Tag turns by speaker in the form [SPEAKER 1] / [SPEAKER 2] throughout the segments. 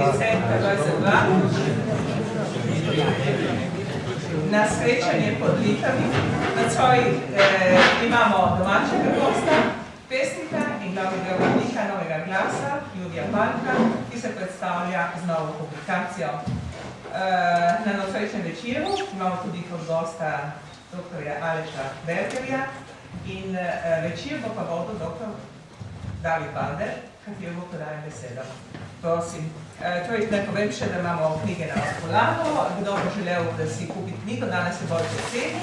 [SPEAKER 1] decembra 2022 na srečanje pod Litami. Nocoj imamo domačega gosta, pesnika in glavnega urednika Novega glasa, Jurija Palka, ki se predstavlja z novo publikacijo. Na nocojšnjem večeru imamo tudi kot gosta dr. Aleša Bergerja in večer bo pa vodil dr. David Balder, katero bo podajem besedo. Prosim. Torej, naj povem še, da imamo knjige na razpolago. Kdo bo želel, da si kupi knjigo, danes se bolj ceni.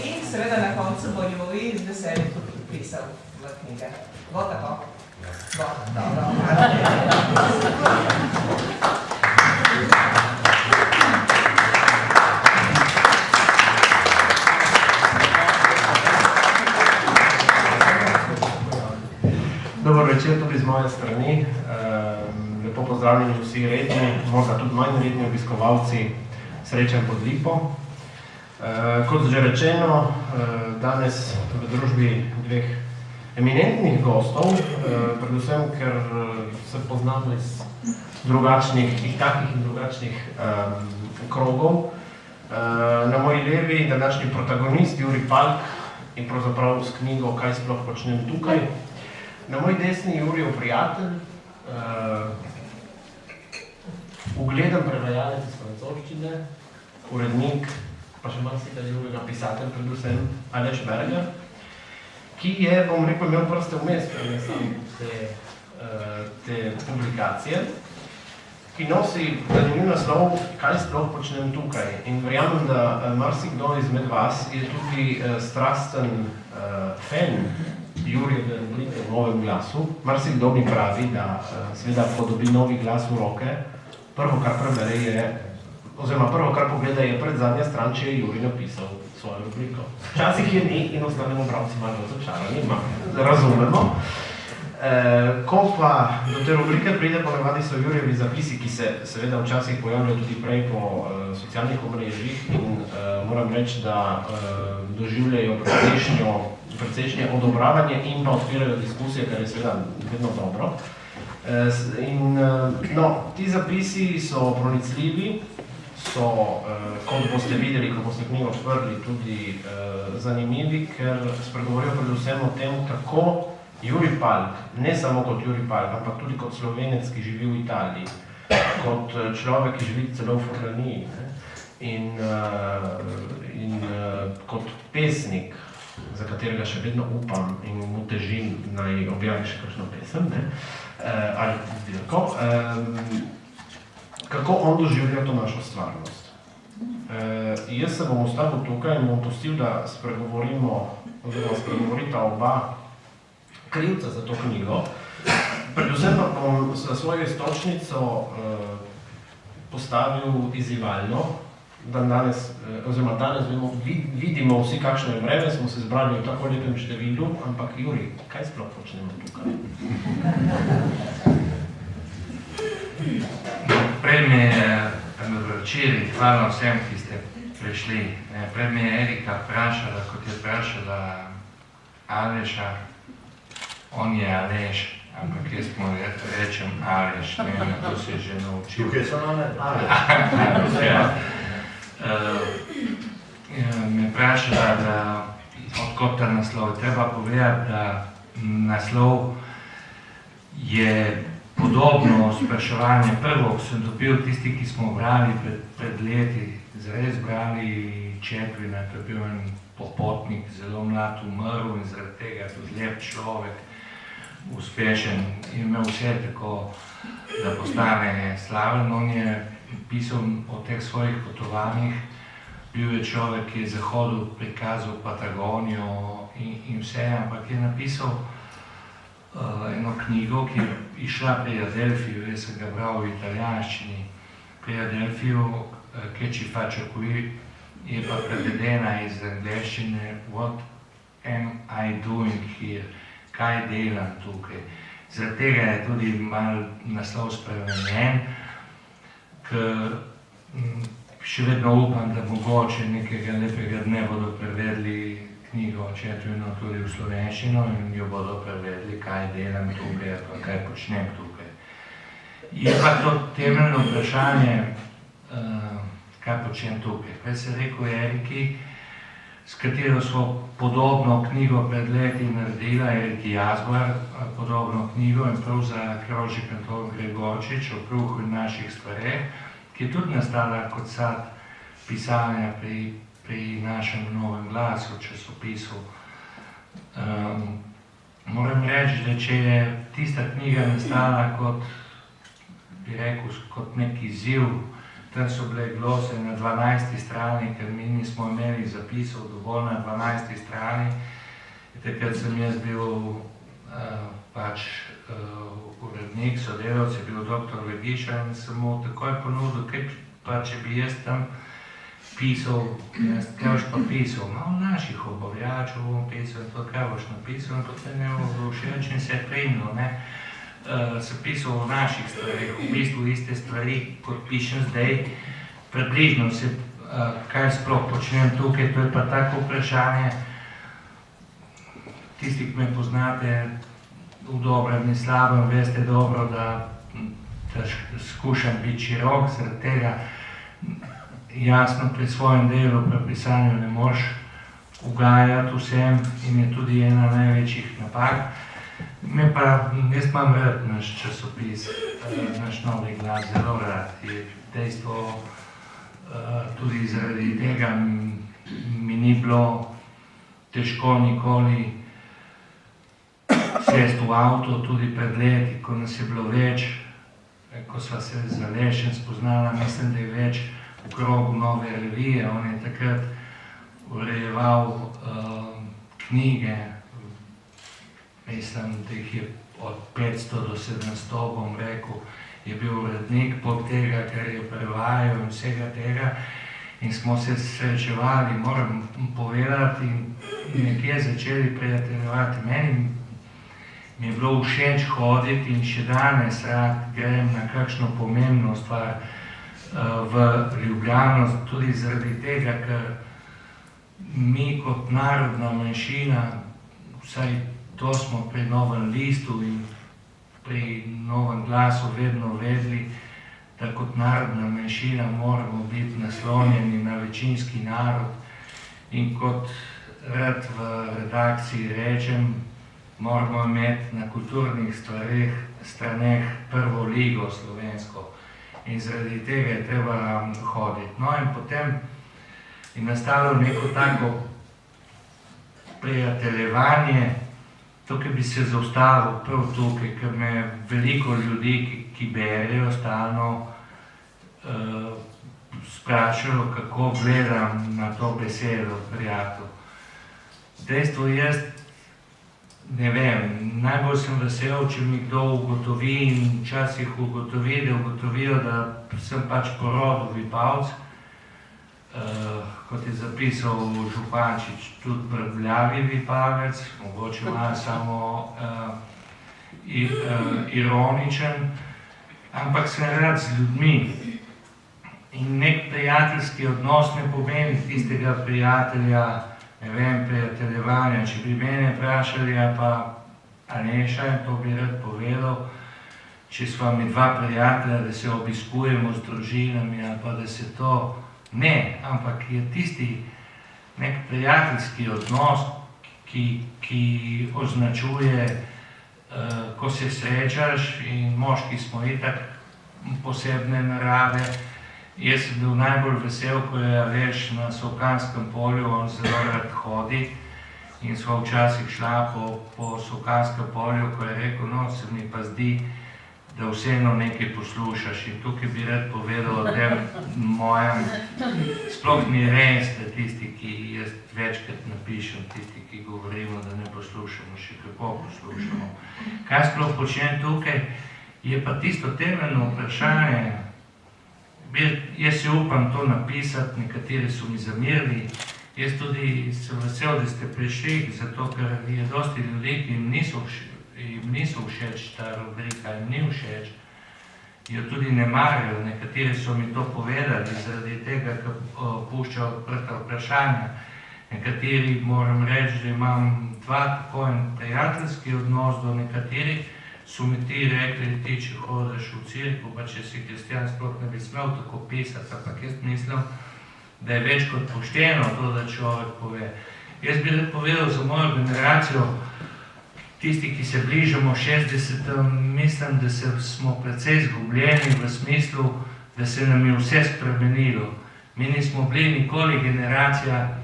[SPEAKER 1] In seveda na koncu bo Juri z veseljem tudi pisal v knjige. Bo tako? Bo. Dobro.
[SPEAKER 2] Dobar večer tudi z moje strani. Lepo pozdravljeni vsi redni, morda tudi manj redni obiskovalci Srečanj pod Lipo. Kot že rečeno, danes v družbi dveh eminentnih gostov, predvsem ker se poznamo iz drugačnih, takih in drugačnih krogov. Na moji levi današnji protagonist Juri Palk in pravzaprav s knjigo Kaj sploh počnem tukaj. Na moji desni Jurijev prijatelj, ugleden prevajalec iz francoščine, urednik, pa še marsikaj drugega pisatelj, predvsem Aleš Berger, ki je, bom rekel, imel prste vmes, prenesam te publikacije, ki nosi zanimiv naslov Kaj sploh počnem tukaj. In verjamem, da marsikdo izmed vas je tudi strasten fan Jurijeve rubrike v Novem glasu. Marsikdo mi pravi, da seveda, ko dobi novi glas v roke, prvo, kar prebere je, oziroma prvo, kar pogleda, je predzadnja stran, če je Jurij napisal svojo rubriko. Včasih je ni in ostanemo bralci malo razočarani, razumemo. Ko pa do te rubrike pride, ponavadi so Jurijevi zapisi, ki se seveda včasih pojavljajo tudi prej po socialnih omrežjih in moram reči, da doživljajo precejšnje odobravanje in pa odpirajo diskusije, kar je seveda vedno dobro. Ti zapisi so pronicljivi, so, kot boste videli, ko boste knjigo odprli, tudi zanimivi, ker spregovorijo predvsem o tem, kako Jurij Palk, ne samo kot Jurij Palk, ampak tudi kot Slovenec, ki živi v Italiji, kot človek, ki živi celo v Furlaniji in kot pesnik, za katerega še vedno upam in mu težim, naj objavi še kakšno pesem, ali zbirko, kako on doživlja to našo stvarnost. Jaz se bom ustavil tukaj in bom pustil, da spregovorita oba krivca za to knjigo. Predvsem pa bom svojo istočnico postavil izzivalno, da danes vidimo vsi, kakšno je vreme, smo se zbrali v tako lepem številu, ampak Juri, kaj sploh počnemo tukaj?
[SPEAKER 3] Prej me je včeraj, hvala vsem, ki ste prišli, prej me je Erika vprašala, kot je vprašala Aleša, on je Aleš, ampak jaz mu rečem Aleš, ne vem, to se je že naučil.
[SPEAKER 2] Tukaj so nam Aleš.
[SPEAKER 3] Me vprašala, da odkot ta naslov. Treba povedati, da naslov je podobno spraševanje. Prvo, ko sem dobil tisti, ki smo brali pred leti, zares brali Čeplina, to je bil en popotnik, zelo mlad, umrl in zaradi tega je tudi lep človek, uspešen in imel vse tako, da postane slaven. On je pisal o teh svojih potovanjih, bil je človek, ki je Zahodu prikazal Patagonijo in vse, ampak je napisal eno knjigo, ki je išla pri Adelfiju, jaz sem ga bral v italijanščini, pri Adelfiju, Che ci faccio qui, je pa prevedena iz angleščine What am I doing here? Kaj delam tukaj? Zaradi tega je tudi malo naslov spremenjen, ker še vedno upam, da mogoče nekega lepega dne bodo prevedli knjigo Čeplino tudi v slovenščino in jo bodo prevedli, kaj delam tukaj, pa kaj počnem tukaj. Je pa to temeljno vprašanje, kaj počnem tukaj. Prej se rekel Eriki, s katero smo podobno knjigo pred leti naredila, Eriki Jazbar, podobno knjigo in prav za krožnik Anton Gregorčič o kruhu in naših stvareh, ki je tudi nastala kot sad pisanja pri našem Novem glasu, časopisu. Moram reči, da če je tista knjiga nastala kot, bi rekel, kot nek izziv, tam so bile glose na 12. strani, ker mi nismo imeli zapisov dovolj na 12. strani. Takrat sem jaz bil urednik, sodelavec je bil dr. Legiša in sem mu takoj ponudil, pa če bi jaz tam pisal, kaj boš pa pisal? Malo naših obavljačev bom pisal in to, kaj boš napisal, in potem je bilo všeč in se je prijemilo, ne. Sem pisal o naših stvarih, v bistvu iste stvari, kot pišem zdaj, približno se, kaj sploh počnem tukaj, to je pa tako vprašanje. Tisti, ki me poznate v dobrem in slabem, veste dobro, da skušam biti širok, zaradi tega jasno pri svojem delu, pri pisanju ne moreš ugajati vsem in je tudi ena največjih napak. Jaz imam rad naš časopis, naš Novi glas, zelo rad. Je dejstvo, tudi zaradi tega mi ni bilo težko nikoli sesti v avto, tudi pred leti, ko nas je bilo več, ko sva se z Alešem spoznala, mislim, da je več v krogu Nove revije. On je takrat urejeval knjige, mislim, da jih je od 500 do 700, bom rekel, je bil urednik pod tega, ker je prevajal in vsega tega. In smo se srečevali, moram povedati, in nekje začeli prijateljevati. Meni mi je bilo všeč hoditi in še danes rad grem na kakšno pomembno stvar v Ljubljano, tudi zaradi tega, ker mi kot narodna manjšina, vsaj to smo pri Novem listu in pri Novem glasu vedno vedeli, da kot narodna manjšina moramo biti naslonjeni na večinski narod in kot rad v redakciji rečem, moramo imeti na kulturnih straneh prvo ligo slovensko in zaradi tega je treba hoditi. No in potem je nastalo neko tako prijateljevanje. Tukaj bi se zaustavil prav tukaj, ker me veliko ljudi, ki berejo stalno, sprašajo, kako gledam na to besedo, prijatelj. Dejstvo jaz ne vem, najbolj sem vesel, če mi kdo ugotovi in včasih ugotovijo, da sem pač po rodu Vipavec, kot je zapisal Župančič, tudi brbljavi Vipavec, mogoče malo samo ironičen, ampak sem rad z ljudmi. In nek prijateljski odnos ne pomeni tistega prijatelja, ne vem, prijateljevanja. Če bi mene vprašali, pa Aleša, in to bi rad povedal, če sva mi dva prijatelja, da se obiskujemo z družinami, ali pa da se to ne, ampak je tisti nek prijateljski odnos, ki označuje, ko se srečaš, in moški smo itak posebne narave. Jaz sem bil najbolj vesel, ko je Aleš na Solkanskem polju, on zelo rad hodi in sva včasih šla po Solkanskem polju, ko je rekel, no, se mi pa zdi, da vseeno nekaj poslušaš. In tukaj bi rad povedal o tem mojem, sploh ni res, da tisti, ki jaz večkrat napišem, tisti, ki govorimo, da ne poslušamo, še kako poslušamo. Kaj sploh počnem tukaj, je pa tisto temeljno vprašanje. Jaz se upam to napisati, nekateri so mi zamerili. Jaz tudi sem vesel, da ste prišli, zato ker je dosti ljudi, ki jim niso všeč ta rubrika, jim ni všeč, jo tudi ne marajo. Nekateri so mi to povedali, zaradi tega, ker puščajo odprta vprašanja. Nekateri, moram reči, da imam dva tako en prijateljski odnos, do nekaterih so mi ti rekli, ti če hodiš v cirku, pa če si kristjan, sploh ne bi smel tako pisati, ampak jaz mislim, da je več kot pošteno to, da človek pove. Jaz bi povedal za mojo generacijo, tisti, ki se bližamo 60, mislim, da smo precej zgubljeni v smislu, da se nam je vse spremenilo. Mi nismo bili nikoli generacija,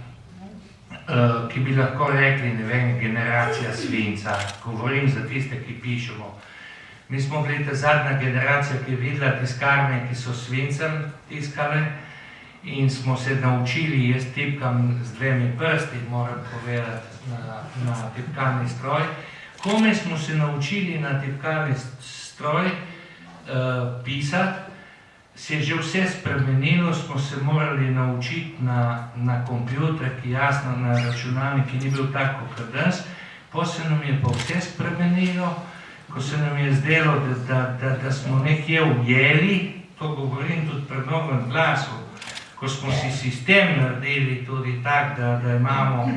[SPEAKER 3] ki bi lahko rekli, ne vem, generacija svinca. Govorim za tiste, ki pišemo. Mi smo bili ta zadnja generacija, ki je videla tiskarne, ki so svincem tiskale in smo se naučili, jaz tipkam z 2 prsti, moram povedati, na tipkalni stroj. Kome smo se naučili na tipkalni stroj pisati, se je že vse spremenilo, smo se morali naučiti na kompjuter, ki jasno na računalnik, ki ni bil tako kot danes. Potem se nam je pa vse spremenilo, ko se nam je zdelo, da smo nekje ujeli, to govorim tudi pri novem glasu, ko smo si sistem naredili tudi tak, da imamo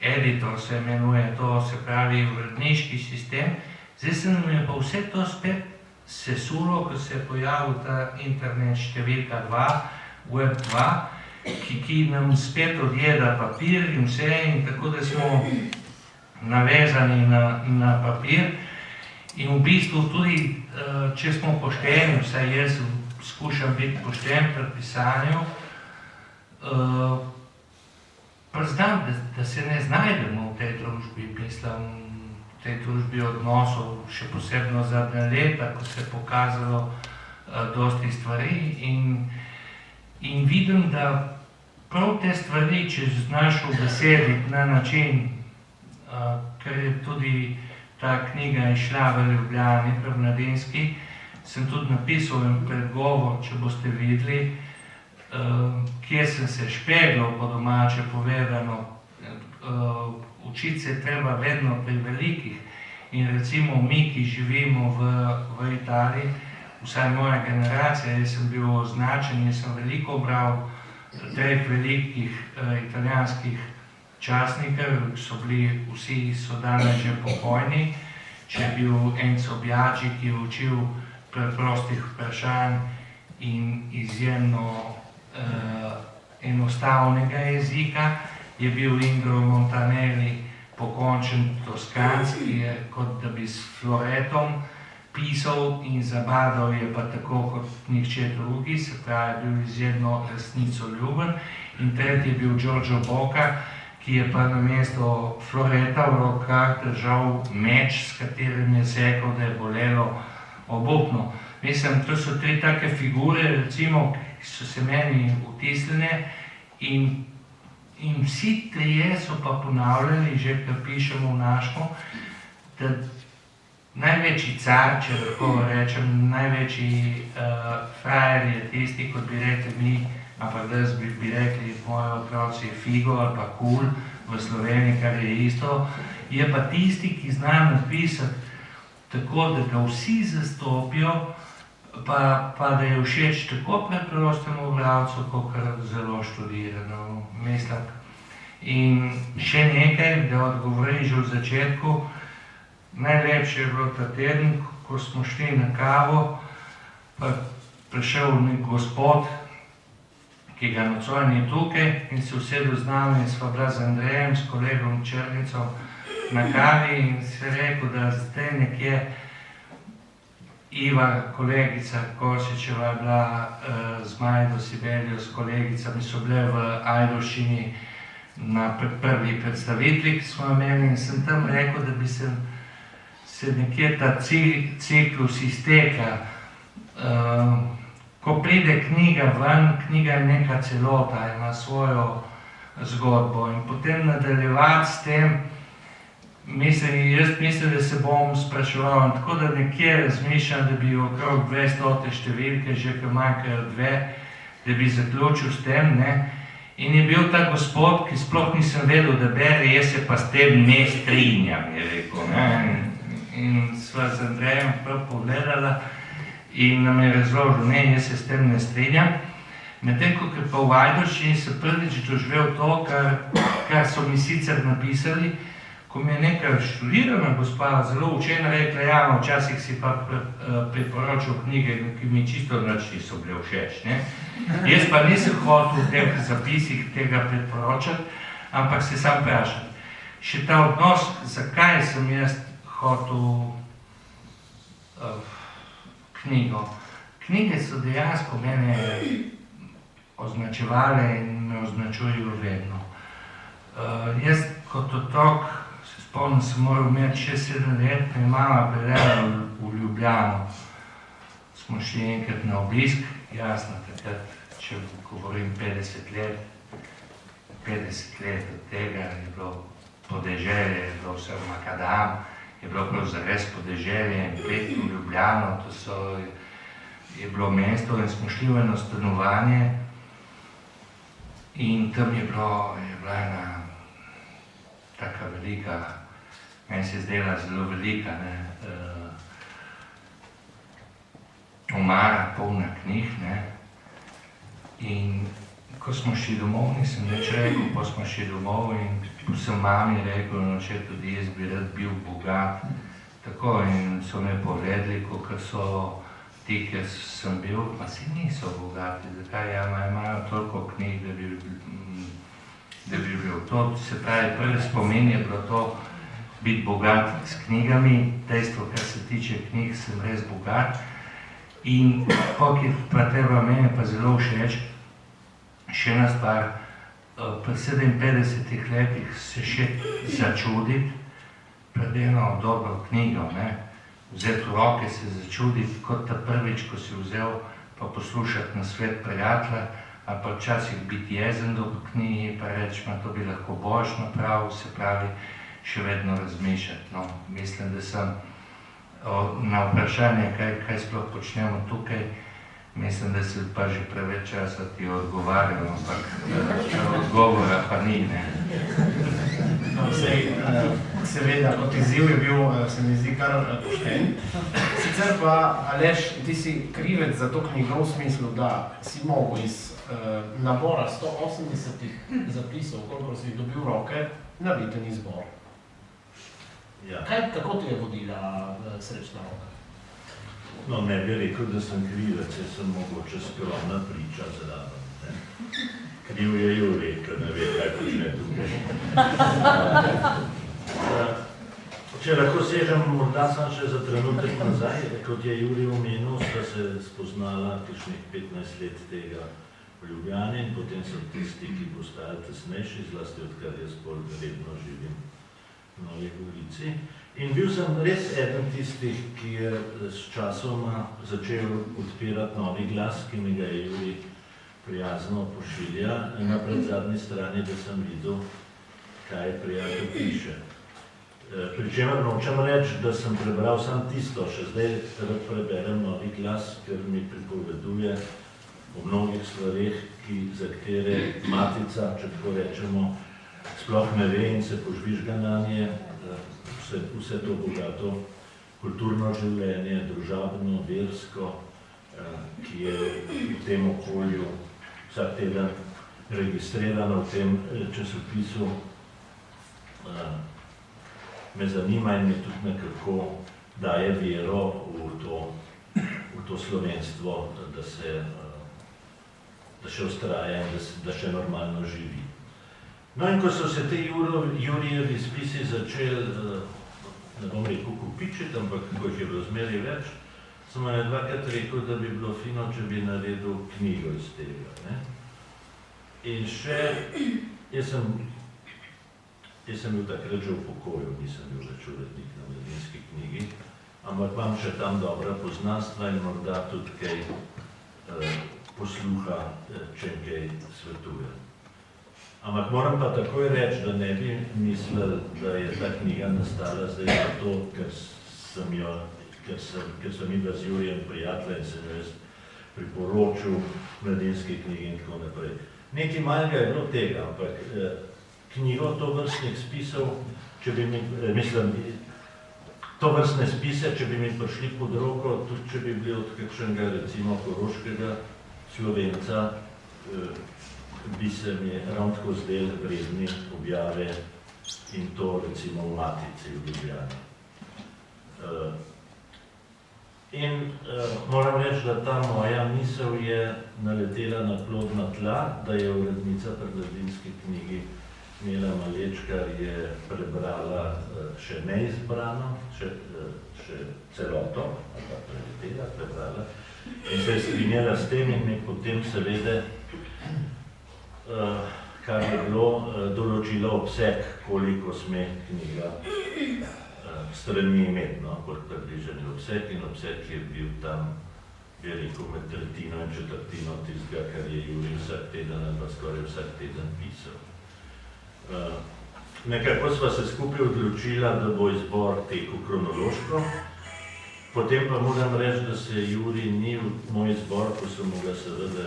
[SPEAKER 3] editor, se imenuje to, se pravi uredniški sistem, zdaj se nam je pa vse to spet sesulo, ko se je pojavil ta internet številka 2, web 2, ki nam spet odjeda papir in vse, in tako da smo navezani na papir. In v bistvu tudi, če smo pošteni, vsaj jaz skušam biti pošten pri pisanju, priznam, da se ne znajdemo v tej družbi, mislim, v tej družbi odnosov, še posebno zadnje leta, ko se je pokazalo dosti stvari in vidim, da prav te stvari, če znaš ubesediti na način, ker je tudi ta knjiga išla v Ljubljani, pri Mladinski, sem tudi napisal en predgovor, če boste videli, kjer sem se špeglal, po domače povedano. Učiti se treba vedno pri velikih in recimo mi, ki živimo v Italiji, vsaj moja generacija, jaz sem bil označen, jaz sem veliko bral 3 velikih italijanskih časnikov, so bili, vsi so danes že pokojni, če je bil Enzo Biagi, ki je učil preprostih vprašanj in izjemno enostavnega jezika, je bil Indro Montanelli, pokončen Toskanc, ki je kot da bi s floretom pisal in zabadal je pa tako kot nihče drugi, se pravi, je bil izjemno resnicoljuben. In tretji je bil Giorgio Bocca, ki je pa namesto floreta v rokah držal meč, s katerim je sekal, da je bolelo obupno. Mislim, to so 3 take figure, recimo, ki so se meni vtisnjene in vsi 3 so pa ponavljali, že kar pišemo v našmo, da največji car, če lahko rečem, največji frajer je tisti, kot bi rekli mi, ampak da bi rekli moji otroci figo ali pa kul v Sloveniji, kar je isto, je pa tisti, ki zna napisati tako, da ga vsi zastopijo, pa da je všeč tako preprostemu bralcu, kot zelo študirano, mislim. In še nekaj, da odgovorim že v začetku, najlepše je bilo ta teden, ko smo šli na kavo, pa prišel nek gospod, ki ga nocoj ni tukaj, in se usedel z nami in sva bila z Andrejem, s kolegom Črnico na kavi in se rekel, da zdaj nekje Iva, kolegica Koršičeva, je bila z Majdo Sibelijo, s kolegicami, so bile v Ajdovščini na prvi predstavitvi, ki smo imeli, in sem tam rekel, da bi se nekje ta ciklus izteka. Ko pride knjiga ven, knjiga je neka celota, ima svojo zgodbo in potem nadaljevati s tem, jaz mislim, da se bom spraševal, tako da nekje razmišljam, da bi okrog 200 številke, že kar manjkajo 2, da bi zaključil s tem, ne. In je bil ta gospod, ki sploh nisem vedel, da bere, jaz se pa s tem ne strinjam, je rekel, ne. In sva z Andrejem prav pogledala in nam je razložil, ne, jaz se s tem ne strinjam. Medtem, ko pa v Ajdovščini sem prvič doživel to, kar so mi sicer napisali, ko mi je nekaj študirana gospa zelo učena rekla, ja, no, včasih si pa priporočil knjige, ki mi čisto nič niso bile všeč, ne. Jaz pa nisem hotel v teh zapisih tega priporočati, ampak se sam vprašam. Še ta odnos, zakaj sem jaz hotel knjigo. Knjige so dejansko mene označevale in me označujejo vedno. Jaz kot otrok, se spomnim, sem moral imeti 6-7 let, me je mama peljala v Ljubljano. Smo šli enkrat na obisk, jasno, takrat, če govorim 50 let od tega je bilo podeželje, je bilo vse makadam, je bilo prav zares podeželje in pet v Ljubljano, je bilo mesto in smo šli v eno stanovanje in tam je bila ena taka velika, meni se je zdela zelo velika, ne, omara polna knjig, ne, in ko smo šli domov, nisem nič rekel, pa smo šli domov in sem mami rekel, no, če tudi jaz bi rad bil bogat, tako, in so me povedali, kakor so ti, ker sem bil, pa si niso bogati, zakaj imajo toliko knjig, da bi bil. To se pravi, prvi spomin je bilo to, biti bogat s knjigami, dejstvo, kar se tiče knjig, sem res bogat. In pokaj pa treba meni pa zelo všeč, še ena stvar, pri 57 letih se še začuditi pred eno dobro knjigo, ne. Vzeti v roke, se začuditi, kot ta prvič, ko si vzel, pa poslušati nasvet prijatelja, ali pa včasih biti jezen do knjigi, pa reči, to bi lahko boljš napravil, se pravi, še vedno razmišljati. No, mislim, da sem na vprašanje, kaj sploh počnemo tukaj, mislim, da se pa že preveč časa ti odgovarjal, ampak odgovora pa ni, ne.
[SPEAKER 2] Seveda, kot izziv je bil, se mi zdi kar pošten. Sicer pa, Aleš, ti si krivec za to knjigo v smislu, da si mogel iz nabora 180 zapisov, koliko si jih dobil v roke, narediti en izbor. Kako ti je vodila srečna roka?
[SPEAKER 4] No, ne bi rekel, da sem krivec, jaz sem mogoče skromna priča zraven. Kriv je Jurij, ker ne ve, kaj počne tukaj. Če lahko sežem, morda sem še za trenutek nazaj, kot je Jurij omenil, sta se spoznala kakšnih 15 let tega v Ljubljani in potem so tisti, ki postajali tesnejši, zlasti odkar jaz bolj redno živim v Novi Gorici. In bil sem res eden tistih, ki je s časoma začel odpirati novi glas, ki mi ga je Jurij prijazno pošilja na predzadnji strani, da sem videl, kaj prijatelj piše. Pričemer nočem reči, da sem prebral sam tisto, še zdaj rad preberem novi glas, ker mi pripoveduje o mnogih stvareh, za katere matica, če tako rečemo, sploh ne ve in se požvižga na nje, vse to bogato kulturno življenje, družabno, versko, ki je v tem okolju vsak teden registrirano v tem časopisu, me zanima in mi tudi nekako daje vero v to slovenstvo, da še vztraja in da še normalno živi. No in ko so se te Jurijevi spisi začeli, ne bom rekel kupičiti, ampak ko jih je bilo zmeraj več, sem mu dvakrat rekel, da bi bilo fino, če bi naredil knjigo iz tega. In še, jaz sem bil takrat že v pokoju, nisem bil več urednik na Mladinski knjigi, ampak imam še tam dobra poznanstva in morda tudi kaj posluha, če kaj svetuje. Ampak moram pa takoj reči, da ne bi mislil, da je ta knjiga nastala zdaj zato, ker sem imel z Jurijem prijatelja in sem jaz priporočil Mladinski knjigi in tako naprej. Nekaj malega je bilo tega, ampak knjigo tovrstnih spisov, tovrstne spise, če bi mi prišli pod roko, tudi če bi bili od kakšnega, recimo, koroškega Slovenca, bi se mi ravno tako zdeli vredni objave in to recimo v Matici v Ljubljani. Moram reči, da ta moja misel je naletela na plodna tla, da je urednica pri Mladinski knjigi Nela Maleč, kar je prebrala še neizbrano, še celoto, ali pa preletela, prebrala, in se je strinjala s tem in mi potem seveda, kar je bilo, določila obseg, koliko sme knjiga strani imeti, kot približeni obseg, in obseg je bil tam, bi rekel, med tretjino in četrtino tistega, kar je Jurij vsak teden ali pa skoraj vsak teden pisal. Nekako sva se skupaj odločila, da bo izbor tekel kronološko, potem pa moram reči, da se Jurij ni v moj izbor, ko sem mu ga seveda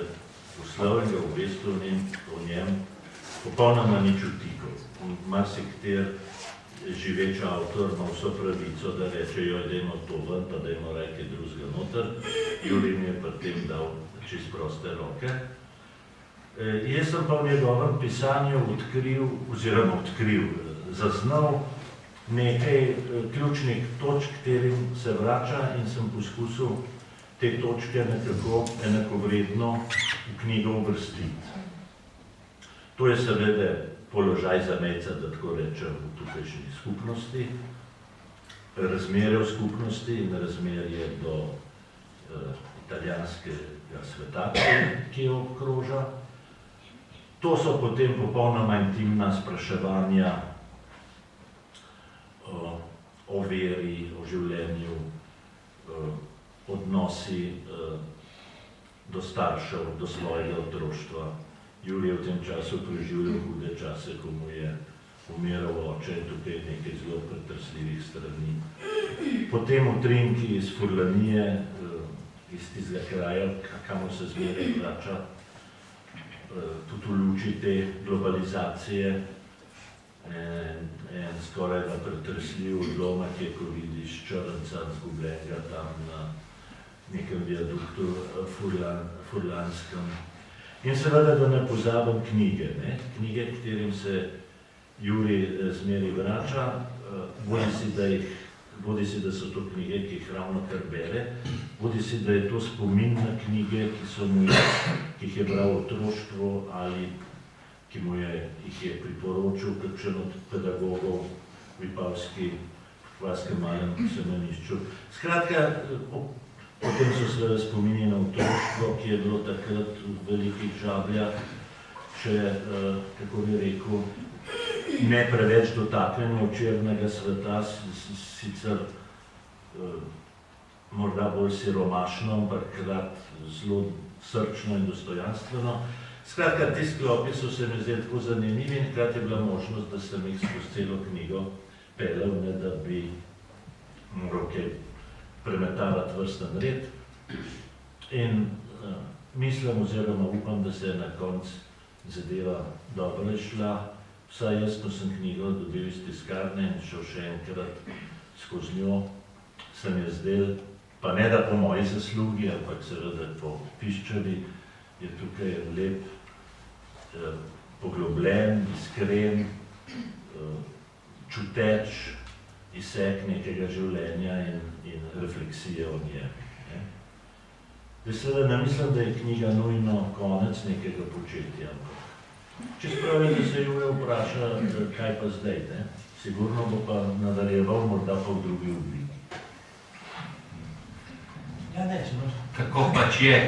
[SPEAKER 4] poslal in ga obvestil o njem, popolnoma nič vtikal. Marsikter živeč avtor ima vso pravico, da reče, joj, dajmo to ven, pa dajmo rajke drugega noter. Jurij mi je pri tem dal čist proste roke. Jaz sem pa v njegovem pisanju zaznal nekaj ključnih točk, katerim se vrača in sem poskusil te točke nekako enakovredno v knjigo uvrstiti. To je seveda položaj zamejca, da tako rečem, v tukajšnji skupnosti, razmerje v skupnosti in razmerje do italijanskega sveta, ki jo obkroža. To so potem popolnoma intimna spraševanja o veri, o življenju, odnosi do staršev, do svojega otroštva. Jurij je v tem času preživljal hude čase, ko mu je umiral oče in tukaj nekaj zelo pretresljivih strani. Potem utrinki iz Furlanije, iz tistega kraja, kamor se zmeraj vrača, tudi v luči te globalizacije, en skoraj da pretresljiv odlomek je, ko vidiš črnca zgubljenega tam na nekem viaduktu furlanskem. In seveda, da ne pozabim knjige, knjige, katerim se Jurij zmeri vrača, bodisi da so to knjige, ki jih ravno kar bere, bodisi da je to spomin na knjige, ki jih je bral v otroštvu ali ki jih je priporočil kakšen od pedagogov v Vipavskem malem semenišču. Skratka, potem so se spomini na otroštvo, ki je bilo takrat v velikih Žabljah še, kako bi rekel, ne preveč dotaknjeno včerajšnjega sveta, sicer morda bolj siromašno, ampak hkrati zelo srčno in dostojanstveno. Skratka, ti sklopi so se mi zdeli tako zanimivi in hkrati je bila možnost, da sem jih skozi celo knjigo peljal, ne da bi moral kaj premetavati vrsten red. In mislim oziroma upam, da se je na koncu zadeva dobro izšla. Vsaj jaz, ko sem knjigo dobil iz tiskarne in šel še enkrat skozi njo, se mi je zdel, pa ne da po moji zaslugi, ampak seveda po Piščevi, je tukaj lep, poglobljen, iskren, čuteč izsek nekega življenja in refleksije o njem. Seveda ne mislim, da je knjiga nujno konec nekega početja. Če spravi, da se Jure vpraša, kaj pa zdaj, sigurno bo pa nadaljeval, morda pa v drugi obliki.
[SPEAKER 5] Ja, nečno.
[SPEAKER 3] Tako pač je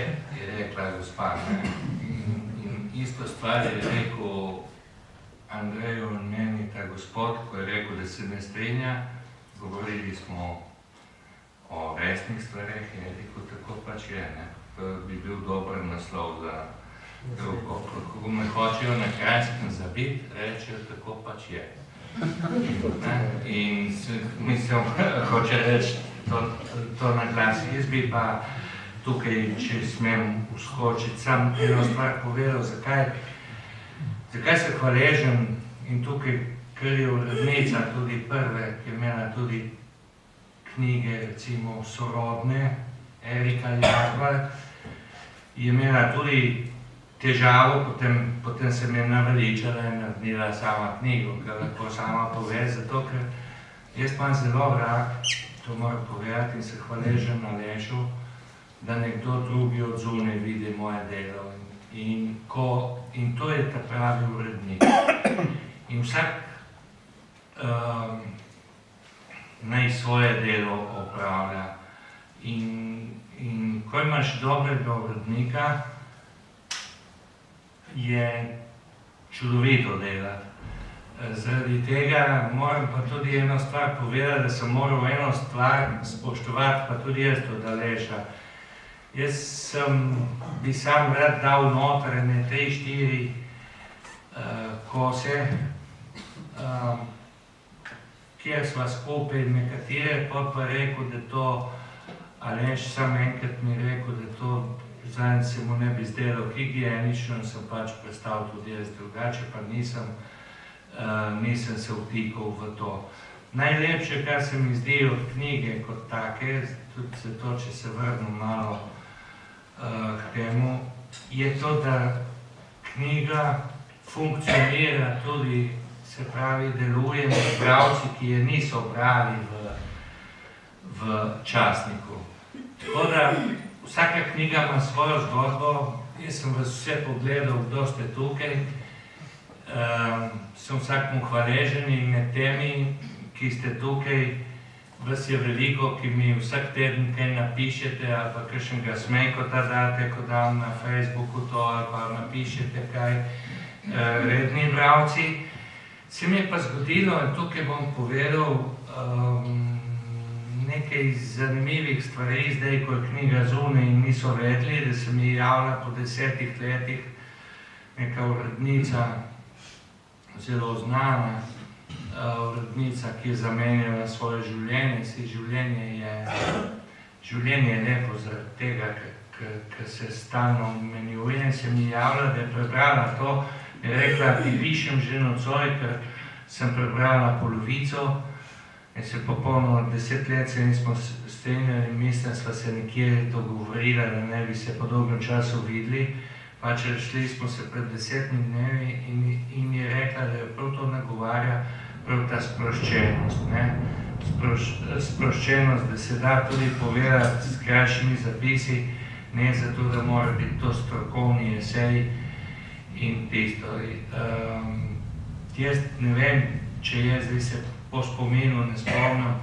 [SPEAKER 3] rekla gospa. In isto stvar je rekel Andreju in meni ta gospod, ko je rekel, da se ne strinja. Govorili smo o resnih stvareh in je rekel, tako pač je. Bi bil dober naslov za drugo. Ko me hočejo na Kranjskem zabiti, rečejo, tako pač je. In mislim, hoče reči to na glas. Jaz bi pa tukaj, če smem uskočiti, sam eno stvar povedal, zakaj se hvaležem in tukaj, ker je urednica tudi prve, ki je imela tudi knjige, recimo sorodne, Erika Jadvar, je imela tudi težavo, potem se mi je naveličala in naredila sama knjigo, ker lahko sama pove, zato ker jaz imam zelo rad, to moram povedati in se hvaležen Alešu, da nekdo drugi od zunaj vidi moje delo. In to je ta pravi urednik. In vsak naj svoje delo opravlja. In ko imaš dobrega urednika, je čudovito delati. Zaradi tega moram pa tudi eno stvar povedati, da sem moral eno stvar spoštovati, pa tudi jaz od Aleša. Jaz bi sam rad dal noter ene 3-4 kose, kjer sva skupaj nekatere, pa rekel, da to Aleš sam enkrat mi rekel, da to zadnjič se mu ne bi zdelo higienično in sem pač prestal tudi jaz drugače, pa nisem se vtikal v to. Najlepše, kar se mi zdi od knjige kot take, tudi zato, če se vrnem malo k temu, je to, da knjiga funkcionira tudi, se pravi, deluje med bralci, ki je niso brali v časniku. Tako da vsaka knjiga ima svojo zgodbo, jaz sem vas vse pogledal, kdo ste tukaj, sem vsakmu hvaležen in med temi, ki ste tukaj, vas je veliko, ki mi vsak teden kaj napišete ali pa kakšnega smejkota date, ko dam na Facebooku to ali pa napišete kaj redni bralci. Se mi je pa zgodilo, in tukaj bom povedal nekaj zanimivih stvari, zdaj, ko je knjiga zunaj in niso vedeli, da se mi javlja po 10 letih neka urednica, zelo znana urednica, ki je zamenjala svoje življenje. Življenje je lepo zaradi tega, ker se stalno menjuje in se mi javlja, da je prebrala to, je rekla, ti pišem že nocoj, ker sem prebrala polovico in se popolnoma 10 let se nismo strinjali in mislim, sva se nekje dogovorila, da ne bi se po dolgem času videli. Pač šli smo se pred 10 dnevi in je rekla, da je prav to nagovarja, prav ta sproščenost. Sproščenost, da se da tudi povedati s krajšimi zapisi, ne zato, da mora biti to strokovni esej in tisto. Jaz ne vem, če jaz zdaj se po spominu ne spomnim.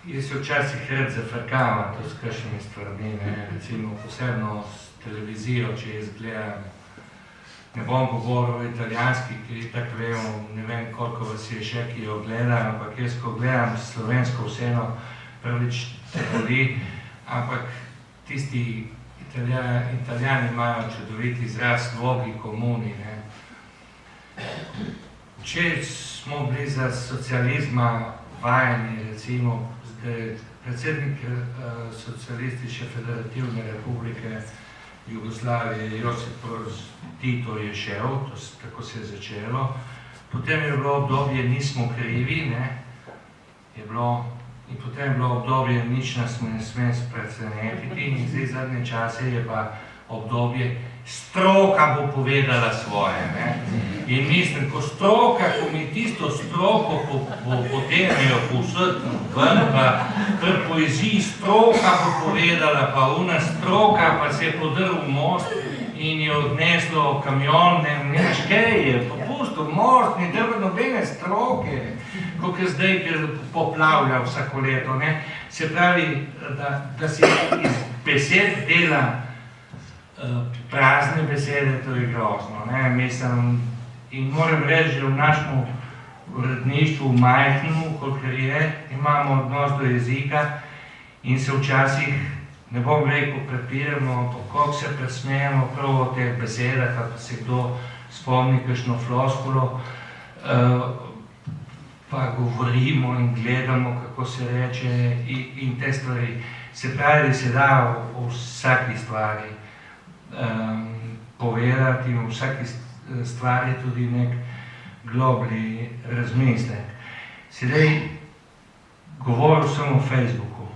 [SPEAKER 3] Jaz se včasih rad zafrkavam to s kakšnimi stvarmi, recimo posebno s televizijo, če jaz gledam. Ne bom govoril o italijanski, ker tako vemo, ne vem, koliko vas je še, ki jo gledam, ampak jaz, ko gledam slovensko vseeno, prvič te boli, ampak tisti Italijani imajo čudovit izraz vlogi komuni. Če smo bili za socializma vajeni, recimo, da je predsednik Socialistične federativne republike Jugoslavije, Josip Broz Tito je šel, tako se je začelo. Potem je bilo obdobje nismo krivi, in potem je bilo obdobje nič nas ne sme presenetiti in zdaj zadnje čase je pa obdobje stroka bo povedala svoje. In mislim, ko mi tisto stroko bo potem jo povsod ven, pa pri poeziji stroka bo povedala, pa una stroka pa se je podrl most in je odneslo kamion, ne veš kaj je, popustil most, ni treba nobene stroke, kot je zdaj, ker poplavlja vsako leto. Se pravi, da se iz besed dela prazne besede, to je grozno. Mislim, in moram reči, da v našem uredništvu majhnemu, kolikor je, imamo odnos do jezika in se včasih, ne bom rekel, prepiramo, ampak koliko se presmejemo prav o teh besedah, pa se kdo spomni kakšno floskulo, pa govorimo in gledamo, kako se reče in te stvari. Se pravi, da se da o vsaki stvari povedati in v vsaki stvari tudi nek globlji razmislek. Sedaj, govoril sem o Facebooku.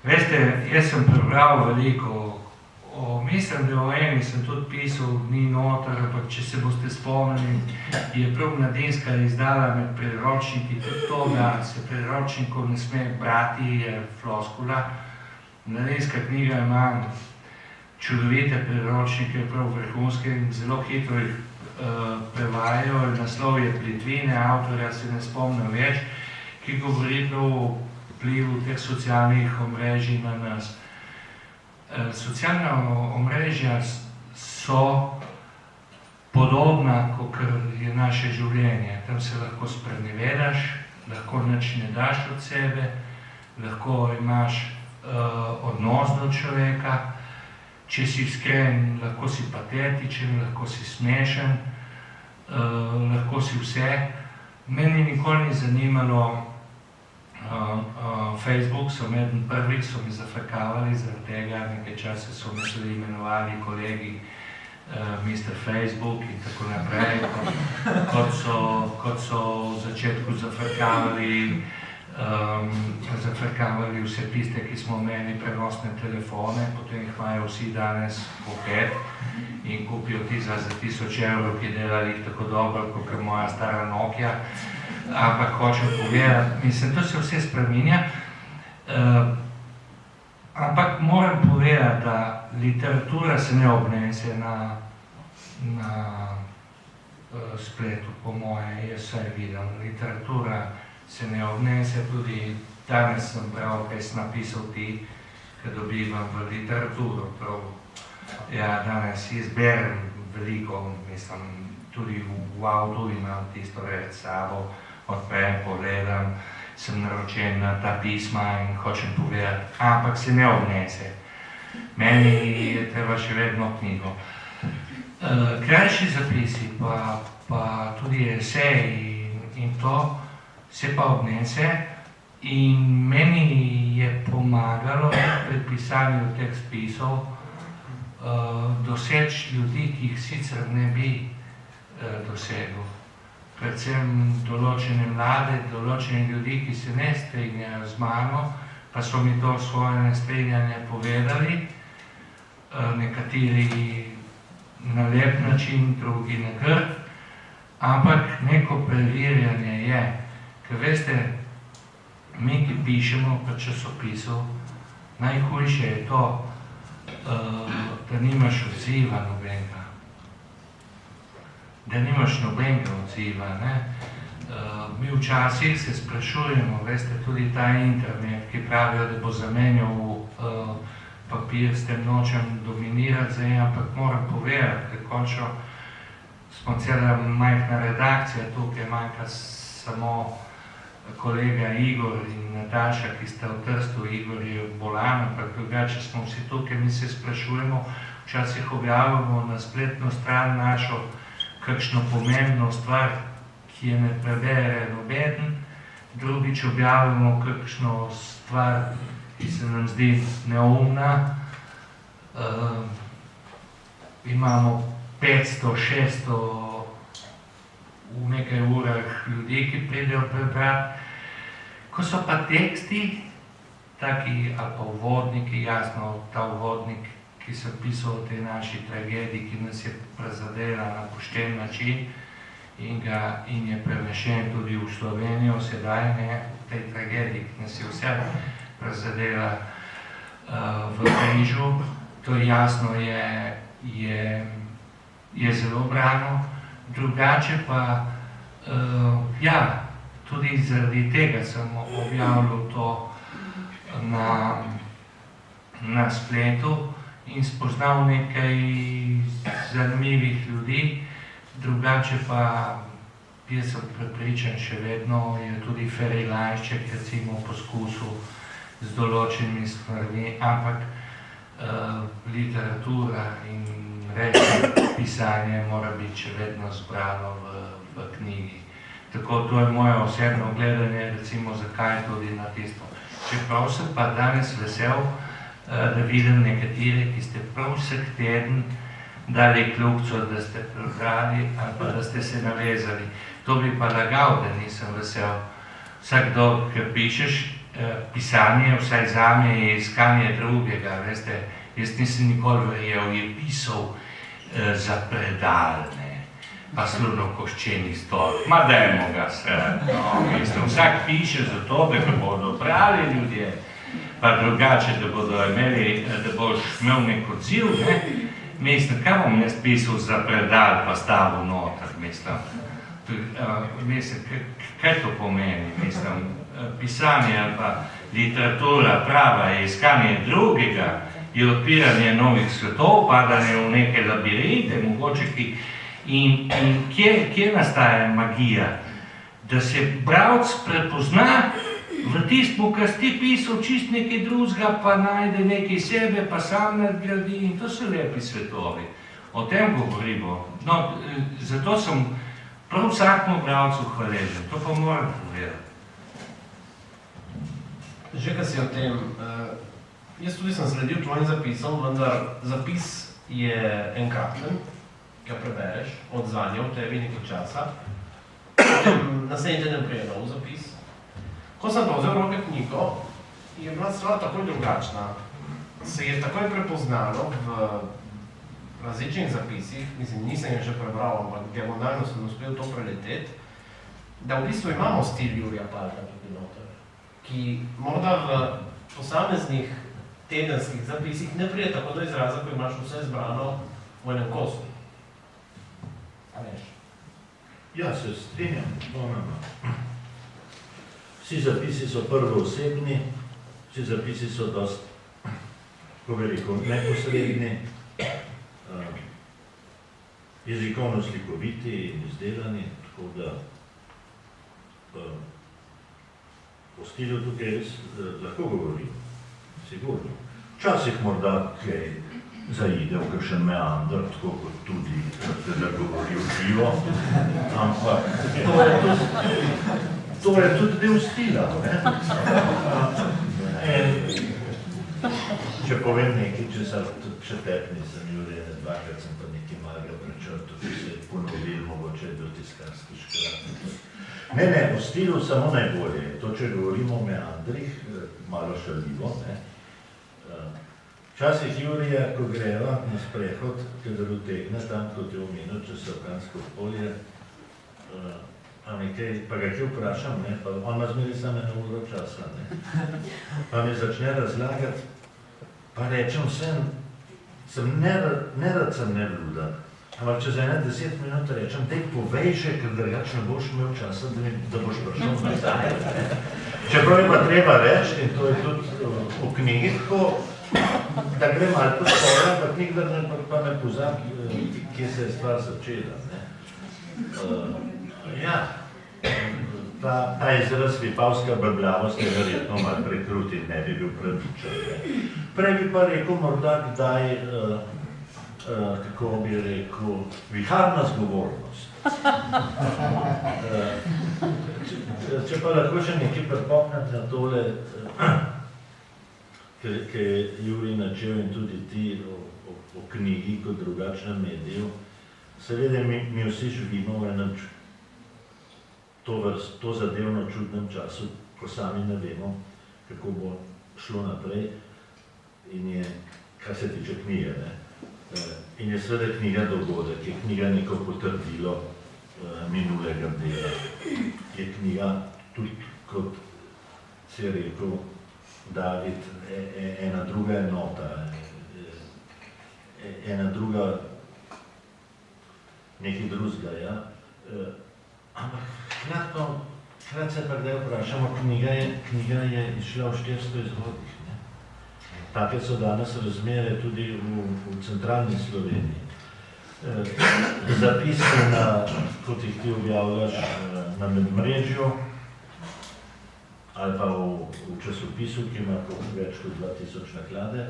[SPEAKER 3] Veste, jaz sem prebral veliko mislim, da o eni sem tudi pisal, ni noter, ampak če se boste spomnili, je prav Mladinska izdala med priročniki tudi to, da se priročnikov ne sme brati, je floskula. Mladinska knjiga ima čudovite priročnike, prav vrhunske in zelo hitro jih prevajajo. Naslov je Plitvine, avtorja se ne spomnim več, ki govori prav o vplivu teh socialnih omrežij na nas. Socialna omrežja so podobna, kot je naše življenje. Tam se lahko sprenevedaš, lahko nič ne daš od sebe, lahko imaš odnos do človeka, če si iskren, lahko si patetičen, lahko si smešen, lahko si vse. Meni nikoli ni zanimalo Facebook, so eden prvih, so mi zafrkavali zaradi tega, nekaj časa so me tudi imenovali kolegi Mr. Facebook in tako naprej, kot so v začetku zafrkavali vse tiste, ki smo imeli prenosne telefone, potem jih imajo vsi danes po 5 in kupijo ti za 1000 evrov, ki delali tako dobro, kot je moja stara Nokia. Ampak hočem povedati, mislim, to se vse spreminja, ampak moram povedati, da literatura se ne obnese na spletu, po moje, jaz vsaj vidim. Literatura se ne obnese, tudi danes sem bral, kaj sem napisal ti, ki dobivam v literaturo. Ja, danes izberem veliko, mislim, tudi v avtu imam tisto reč s sabo, odprem, pogledam, sem naročen na ta pisma in hočem povedati, ampak se ne obnese. Meni je treba še vedno knjigo. Krajši zapisi, pa tudi eseji in to se pa obnese in meni je pomagalo pri pisanju teh spisov doseči ljudi, ki jih sicer ne bi dosegel. Predvsem določene mlade, določene ljudi, ki se ne strinjajo z mano, pa so mi to svoje nestrinjanje povedali, nekateri na lep način, drugi na grd, ampak neko preverjanje je, ker veste, mi, ki pišemo v časopisu, najhujše je to, da nimaš odziva nobenega. Da nimaš nobenega odziva. Mi včasih se sprašujemo, veste, tudi ta internet, ki pravijo, da bo zamenjal papir, s tem nočem dominirati zdaj, ampak moram povedati, da končno smo cela majhna redakcija, tukaj manjka samo kolega Igor in Nataša, ki sta v Trstu, Igor je bolan, ampak drugače smo vsi tukaj, mi se sprašujemo, včasih objavljamo na spletno stran našo kakšno pomembno stvar, ki je ne prebere nobeden, drugič objavljamo kakšno stvar, ki se nam zdi neumna. Imamo 500, 600 v nekaj urah ljudi, ki pridejo prebrati. Ko so pa teksti, taki ali pa uvodniki, jasno, ta uvodnik, ki sem pisal o tej naši tragediji, ki nas je prizadela na pošten način in je prenešen tudi v Slovenijo sedaj, v tej tragediji, ki nas je vse prizadela v križu. To jasno je zelo brano. Drugače pa, ja, tudi zaradi tega sem objavljal to na spletu in spoznal nekaj zanimivih ljudi, drugače pa jaz sem prepričan še vedno, je tudi Ferij Lajšček recimo poskusil z določenimi stvarmi, ampak literatura in reči pisanje mora biti še vedno zbrano v knjigi. Tako to je moje osebno gledanje, recimo zakaj tudi na tisto. Čeprav sem pa danes vesel, da vidim nekatere, ki ste prav vsak teden dali kljubco, da ste prebrali ali pa da ste se navezali. To bi pa lagal, da nisem vesel. Vsak dan, ker pišeš, pisanje, vsaj zame, je iskanje drugega, veste, jaz nisem nikoli verjel, je pisal za predal, ne, pa slonokoščeni stol, ma dajmo ga srati, no, mislim, vsak piše za to, da ga bodo brali ljudje, pa drugače, da bodo imeli, da boš imel nek odziv, ne, mislim, kaj bom jaz pisal za predal, pa stavil noter, mislim, kaj to pomeni, mislim, pisanje ali pa literatura prava je iskanje drugega, je odpiranje novih svetov, padanje v neke labirinte, mogoče ki... In kje nastaja magija? Da se bralec prepozna v tistem, kar si ti pisal, čist nekaj drugega, pa najde nekaj sebe, pa sam nadgradi in to so lepi svetovi. O tem govorimo. No, zato sem prav vsakmu bralcu hvaležen, to pa moram povedati.
[SPEAKER 2] Že kad si o tem, jaz tudi sem sledil tvojim zapisom, vendar zapis je enkraten, ki ga prebereš, odzvanja v tebi nekaj časa. Naslednji teden prije nov zapis. Ko sem pa vzel v roke knjigo, je bila stvar takoj drugačna. Se je takoj prepoznalo v različnih zapisih, mislim, nisem jih že prebral, ampak diagonalno sem uspel to preleteti, da v bistvu imamo stil Jurija Palka tudi noter, ki morda v posameznih tedenskih zapisih ne prije tako do izraza, ko imaš vse zbrano v enem kosu. A veš?
[SPEAKER 4] Ja, se strinjam, pomembno. Vsi zapisi so prvoosebni, vsi zapisi so dost, ko bi rekel, neposredni, jezikovno slikoviti in izdelani, tako da o stilu tukaj res lahko govorim, sigurno. Včasih morda kaj zaide v kakšen meander, tako kot tudi, da govori v živo, ampak to je tudi del stila. Če povem nekaj, če tepni sem Jurije, dvakrat sem pa nekaj malega prečrtal, če se je ponovil, mogoče do tiskarski škrat. Ne, v stilu samo najbolje. To, če govorimo o meandrih, malo šaljivo, ne. Včasih Jurija, ko greva na sprehod, kadar utegne tam, kot je omenil, čez Savkansko polje, pa ga kaj vprašam, ne, pa on ima zmeri samo 1 uro časa, ne. Pa mi začne razlagati, pa rečem nerad sem nevluda, ampak čez 10 minut rečem, dej povej še, ker drugače ne boš imel časa, da boš prišel nazaj. Čeprav je pa treba reči, in to je tudi v knjigi tako, da gre malo po svoje, ampak nikdar pa ne pozabi, kje se je stvar začela. Ja, ta izraz vipavska brbljavost je verjetno malo prekrut in ne bi bil pravičen. Prej bi pa rekel morda kdaj, kako bi rekel, viharna zgovornost. Če pa lahko še nekaj pripomnim na tole, ker je Jurij načel in tudi ti o knjigi kot drugačnem mediju, seveda mi vsi živimo v enem to zadevno čudnem času, ko sami ne vemo, kako bo šlo naprej in je, kar se tiče knjige, ne. In je seveda knjiga dogodek, je knjiga neko potrdilo minulega dela. Je knjiga tudi, kot si je rekel David, ena druga enota, ena druga nekaj drugega, ja. Ampak hkrati se pa kdaj vprašamo, knjiga je izšla v 400 izvodih. Take so danes razmere tudi v centralni Sloveniji. Zapisi, kot jih ti objavljaš na medmrežju ali pa v časopisu, ki ima več kot 2000 naklade.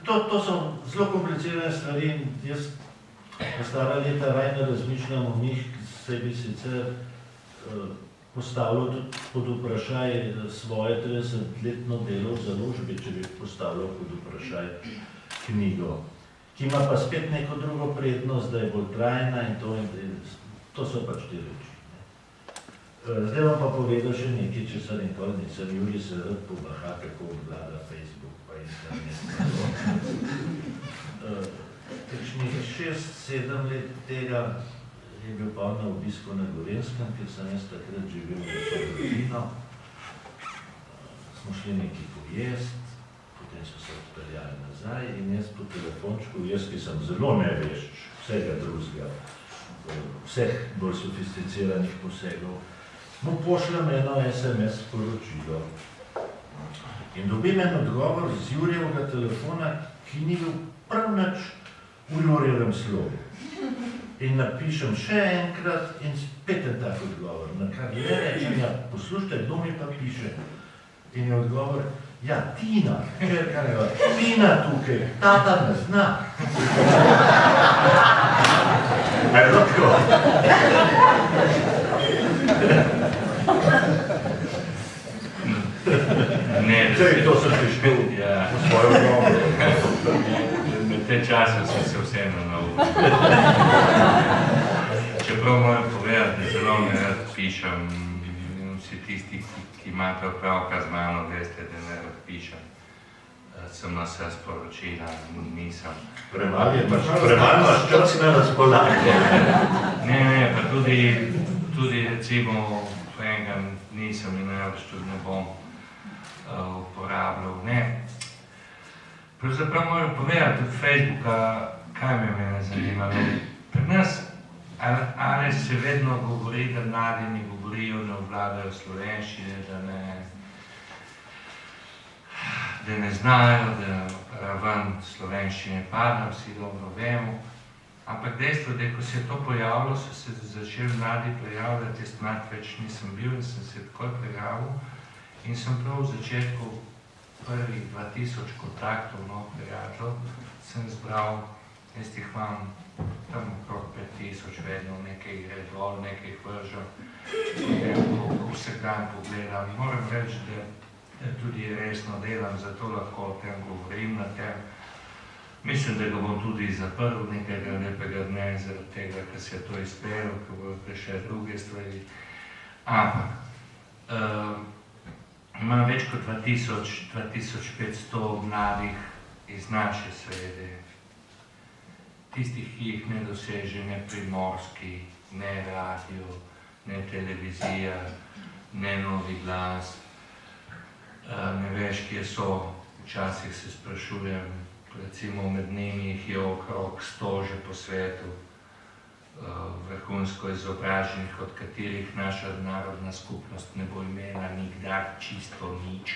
[SPEAKER 4] To so zelo komplicirane stvari in jaz na stara leta rajno razmišljam o njih, se bi sicer postavljal tudi pod vprašaj svoje 30-letno delo v založbi, če bi postavljal pod vprašaj knjigo, ki ima pa spet neko drugo prednost, da je bolj trajna in to so pač te reči. Zdaj vam pa povedal še nekaj, če se nikoli nisem. Julij se rad pobaha, kako obvlada Facebook pa internet. Kakšnih 6-7 let tega je bil pa na obisku na Gorenjskem, ker sem jaz takrat živel v Črnino. Smo šli nekaj pojest, potem so se odpeljali nazaj in jaz po telefončku, jaz ki sem zelo nevešč vsega drugega, vseh bolj sofisticiranih posegov, mu pošljem eno SMS sporočilo. In dobim en odgovor z Jurijevega telefona, ki ni bil prav nič v Jurijevem slovu. In napišem še enkrat in spet en tak odgovor. Na kar le rečem, ja, poslušajte, kdo mi pa piše? In je odgovor, ja, Tina, Tina tukaj, tata ne zna. A je to tako?
[SPEAKER 3] Ne,
[SPEAKER 4] to sem prištel v svojo dobro.
[SPEAKER 3] Na te čase sem se vseeno naučil. Čeprav moram povedati, da zelo ne rad pišem, vsi tisti, ki imate opravka z mano, veste, da ne rad pišem. Sem na vse sporočila, nisem.
[SPEAKER 4] Premalo imaš čas na razpolago.
[SPEAKER 3] Ne, pa tudi recimo enega nisem in največ tudi ne bom uporabljal. Ne. Pravzaprav moram povedati od Facebooka, kaj me mene zanimalo. Pri nas ali se vedno govori, da mladi ne govorijo, ne obvladajo slovenščine, da ne znajo, da raven slovenščine pada, vsi dobro vemo. Ampak dejstvo, da ko se je to pojavilo, so se začeli mladi prijavljati, jaz mlad več nisem bil in sem se takoj prijavil. In sem prav v začetku prvih 2000 kontaktov, prijateljev, sem zbral, jaz jih imam tam okrog 5000, vedno nekaj gre dol, nekaj vržem, vsak dan pogledam. Moram reči, da tudi resno delam, zato lahko o tem govorim na tem. Mislim, da ga bom tudi zaprl nekega lepega dne, zaradi tega, ker se je to izpelo, ker bojo prišle druge stvari. Ampak, imam več kot 2500 mladih iz naše srede, tistih, ki jih ne doseže ne Primorski, ne radio, ne televizija, ne Novi glas, ne veš, kje so, včasih se sprašujem, recimo med njimi jih je okrog 100 že po svetu, vrhunsko izobraženih, od katerih naša narodna skupnost ne bo imela nikdar čisto nič.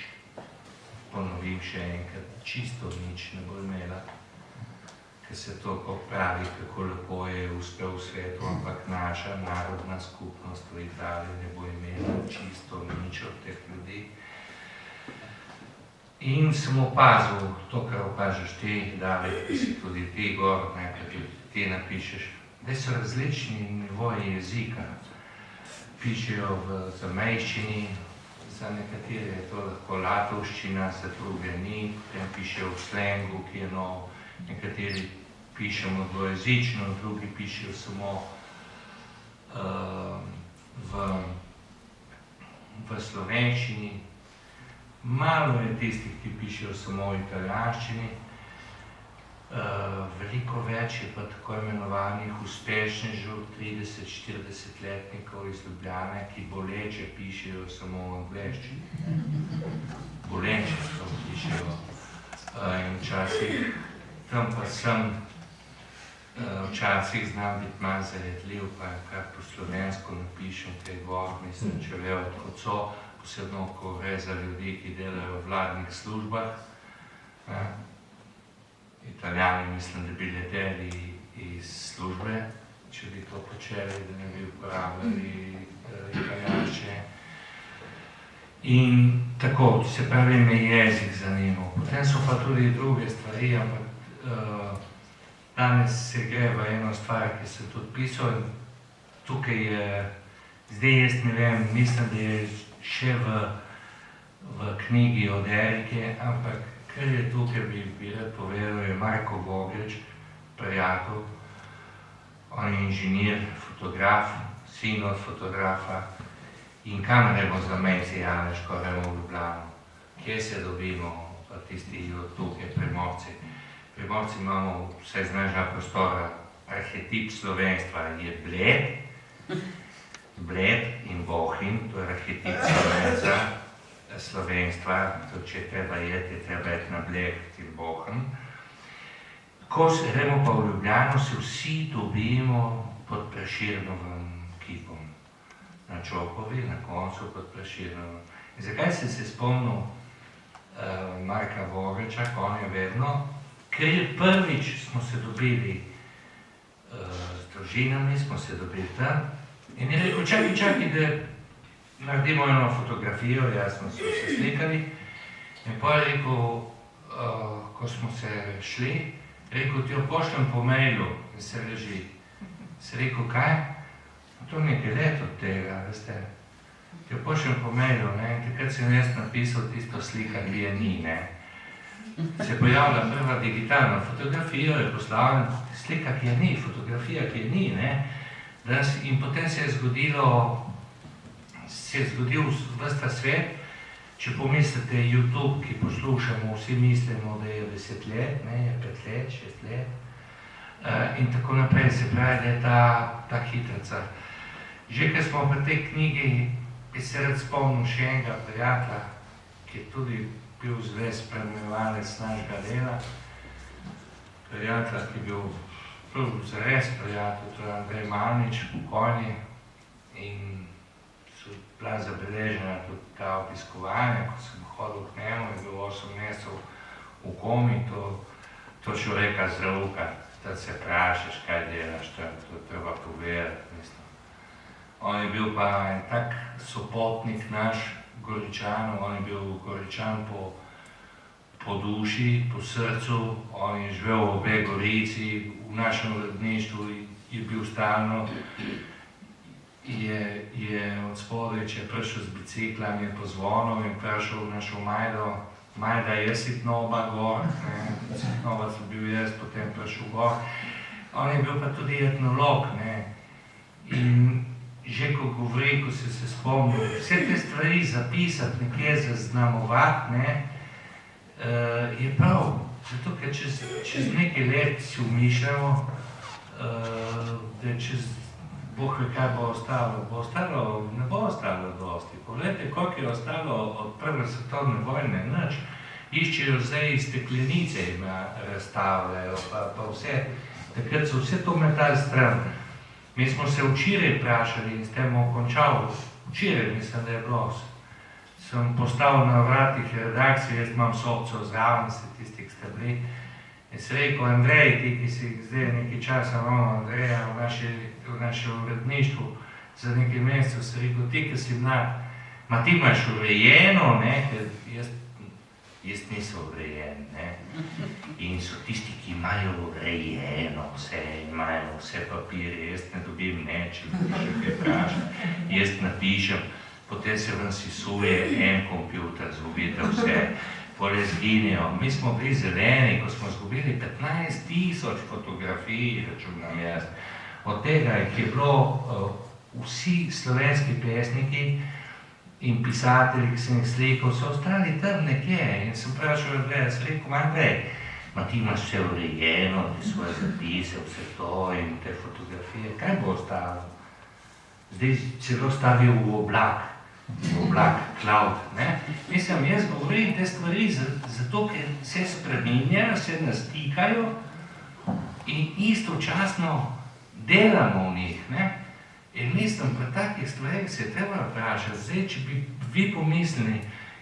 [SPEAKER 3] Ponovim še enkrat, čisto nič ne bo imela, ker se to pravi, kako lepo je uspel v svetu, ampak naša narodna skupnost v Italiji ne bo imela čisto nič od teh ljudi. In sem opazil to, kar opažaš ti, David, ki si tudi ti gor, ker tudi ti napišeš, da so različni nivoji jezika. Pišejo v zamejščini, za nekatere je to lahko latovščina, za druge ni, potem pišejo v slengu, ki je nov, nekateri pišemo dvojezično, drugi pišejo samo v slovenščini. Malo je tistih, ki pišejo samo v italijanščini, veliko več je pa tako imenovanih uspešnežev, 30-40-letnikov iz Ljubljane, ki boleče pišejo samo v angleščini. Boleče to pišejo. In včasih, tam pa sem, včasih znam biti malo zajedljiv, pa kar po slovensko napišem kaj gor, mislim, če vejo, kot so, posebno, ko gre za ljudi, ki delajo v vladnih službah. Italijani mislim, da bi leteli iz službe, če bi to počeli, da ne bi uporabljali italijanščine. In tako, se pravi, me jezik zanimal. Potem so pa tudi druge stvari, ampak danes se gre v eno stvar, ki sem tudi pisal. Tukaj je, zdaj jaz ne vem, mislim, da je še v knjigi od Erike, ampak kar je tukaj, bi rad povedal, je Marko Boglič, prijatelj, on je inženir, fotograf, sin od fotografa In kam gremo za mejci Janeš, ko gremo v Ljubljano? Kje se dobimo tisti tukaj Primorci? Primorci imamo vse znažnega prostora, arhetip slovenstva je Bled in Bohinj, to je arhetip slovenstva, to če treba jeti na Bled in Bohinj. Ko se gremo pa v Ljubljano, se vsi dobimo pod Prešernovim kipom. Na Čopovi, na koncu pod Prešernovim. In zakaj sem se spomnil Marka Vogriča, ko on je vedno, ker prvič smo se dobili z družinami, smo se dobili tam in je rekel, čakaj, da naredimo eno fotografijo, jaz smo se vse slikali in potem je rekel, ko smo se šli, rekel, ti jo pošljem po mailu in se leži. Se rekel, kaj? To je nekaj let od tega, veste. Ti jo pošljem po mailu, ne, in takrat sem jaz napisal tisto slika, ki je ni, ne. Se pojavila prva digitalna fotografija, je poslal slika, ki je ni, fotografija, ki je ni, ne. In potem se je zgodil ves ta svet. Če pomislite YouTube, ki poslušamo, vsi mislimo, da je 10 let, ne, je 5 let, 6 let. In tako naprej, se pravi, da je ta hitrica. Že ker smo pri tej knjigi, bi se rad spomnil še enega prijatelja, ki je tudi bil zvest spremljevalec našega dela. Prijatelja, ki je bil prav zares prijatelj, to je Andrej Malnič, pokojni. In so bila zabeležena tudi ta obiskovanja, ko sem hodil k njemu, je bil 8 mesecev v komi, to človeka zauka, da se vprašaš, kaj delaš, to treba povedati, mislim. On je bil pa en tak sopotnik naš, Goričanov, on je bil Goričan po duši, po srcu, on je živel v obe Gorici, v našem uredništvu je bil stalno, je od spodaj, če je prišel z biciklami, je pozvonil in prišel v našo Majdo. Majda je Sitnova gor, Sitnova sem bil jaz, potem prišel gor. On je bil pa tudi etnolog, ne. In že ko govori, ko se spomnil, vse te stvari zapisati, nekje zaznamovati, ne, je prav. Zato, ker čez nekaj let si umišljamo, da čez Bog ve, kaj bo ostalo, ne bo ostalo dosti. Poglejte, koliko je ostalo od prve svetovne vojne, nič. Iščejo zdaj steklenice, razstavljajo, pa vse. Takrat so vse to metali stran. Mi smo se včeraj vprašali in s tem končal. Včeraj, mislim, da je bilo. Sem postavil na vratih redakcije, jaz imam sobco zraven, se tisti, ki ste bili. In se rekel, Andrej, ti, ki si zdaj nekaj časa imamo Andreja v našem uredništvu, za nekaj mesecev, se rekel, ti, ki si mlad, ma ti imaš urejeno, ne, ker jaz nisem urejen, ne. In so tisti, ki imajo urejeno vse, imajo vse papirje, jaz ne dobim če bi še kaj vprašal, jaz napišem, potem se vam sesuje en kompjuter, zgubite vse, pole zginejo. Mi smo bili zeleni, ko smo zgubili 15,000 fotografij, računam jaz. Od tega je bilo vsi slovenski pesniki in pisatelji, ki sem jih slikal, so ostali tam nekje. In sem vprašal Andreja, sem rekel, Andrej, ma ti imaš vse urejeno, te svoje zapise, vse to in te fotografije, kaj bo ostalo? Zdaj celo stavil v oblak, cloud, ne? Mislim, jaz govorim te stvari zato, ker se spreminjajo, se nastikajo in istočasno delamo v njih, ne? In mislim, pri takih stvarih se je treba vprašati. Zdaj, če bi vi pomislili,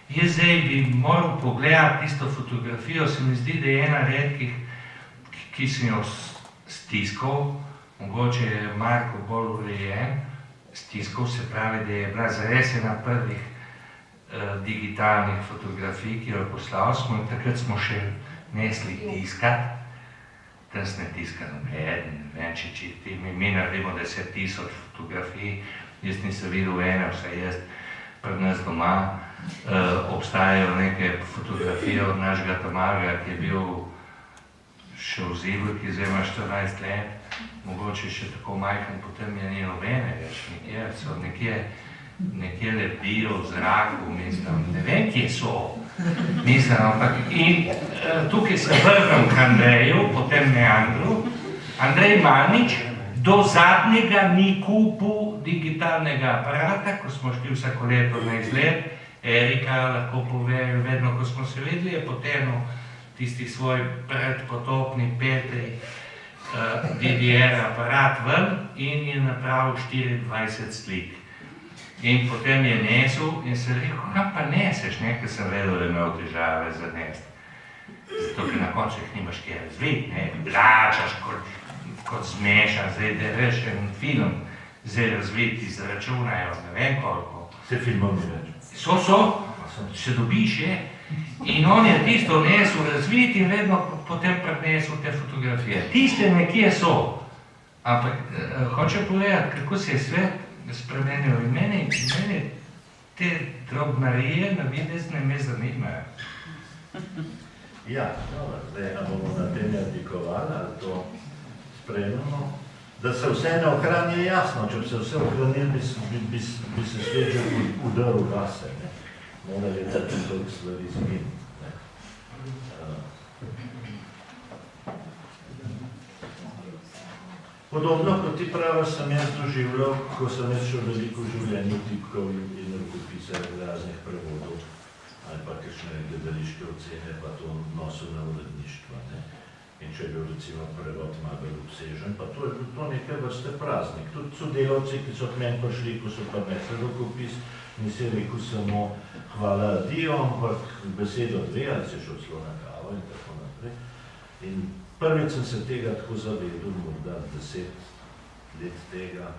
[SPEAKER 3] jaz zdaj bi moral pogledati tisto fotografijo, se mi zdi, da je ena redkih, ki sem jo stiskal, mogoče je Marko bolj urejen, stiskal, se pravi, da je bila zares ena prvih digitalnih fotografij, ki jo poslal smo, in takrat smo še nesli tiskati. Tam se ne tiska noben, ne vem, če mi naredimo 10,000 fotografij, jaz nisem videl ene, vsaj jaz pri nas doma, obstajajo neke fotografije od našega Tomarja, ki je bil še v Zibru, ki zdaj ima 14 let, mogoče še tako majhen, potem je ni nobene več, nekje so nekje nekje lebdijo v zraku, mislim, ne vem, kje so. Mislim, ampak in tukaj se vrnem k Andreju, potem Meandru. Andrej Manič do zadnjega ni kupil digitalnega aparata, ko smo šli vsako leto na izlet. Erika lahko pove, vedno, ko smo se videli, je potem tisti svoj predpotopni Petri DDR aparat ven in je napravil 24 slik. In potem je nesel in se rekel, kam pa neseš, ker sem vedel, da je imel težave za nest. Zato, ker na koncu jih nimaš kje razviti, plačaš kot zmešan, zdaj da veš en film, zdaj razviti, izračunajo, ne vem koliko.
[SPEAKER 4] Se filmov ni več.
[SPEAKER 3] So, še dobiš, je. In on je tisto nesel razviti in vedno potem prinesel te fotografije. Tiste nekje so, ampak hoče povedati, kako se je svet spremenil in meni te drobnarije na videzne me zanimajo.
[SPEAKER 4] Ja, zdaj, a bomo na tem jadikovali, ali to spremljamo? Da se vse ne ohrani je jasno, če bi se vse ohranili, bi se svet že udaril vase. Mora je da tudi toliko stvari zginiti. Podobno kot ti prava sem jaz doživljal, ko sem jaz še veliko v življenju tipkov in rokopisal raznih prevodov ali pa kakšne gledališke ocene, pa to nosil na uredništvo. In če je bil recimo prevod malo bolj obsežen, pa to je bil to nekaj vrste praznik. Tudi sodelavci, ki so k meni prišli, ko so pa nesli rokopis, nisi rekel samo hvala adijo, ampak besedo dve, ali si šel celo na kavo in tako naprej. In prvič sem se tega tako zavedel, morda 10 let tega,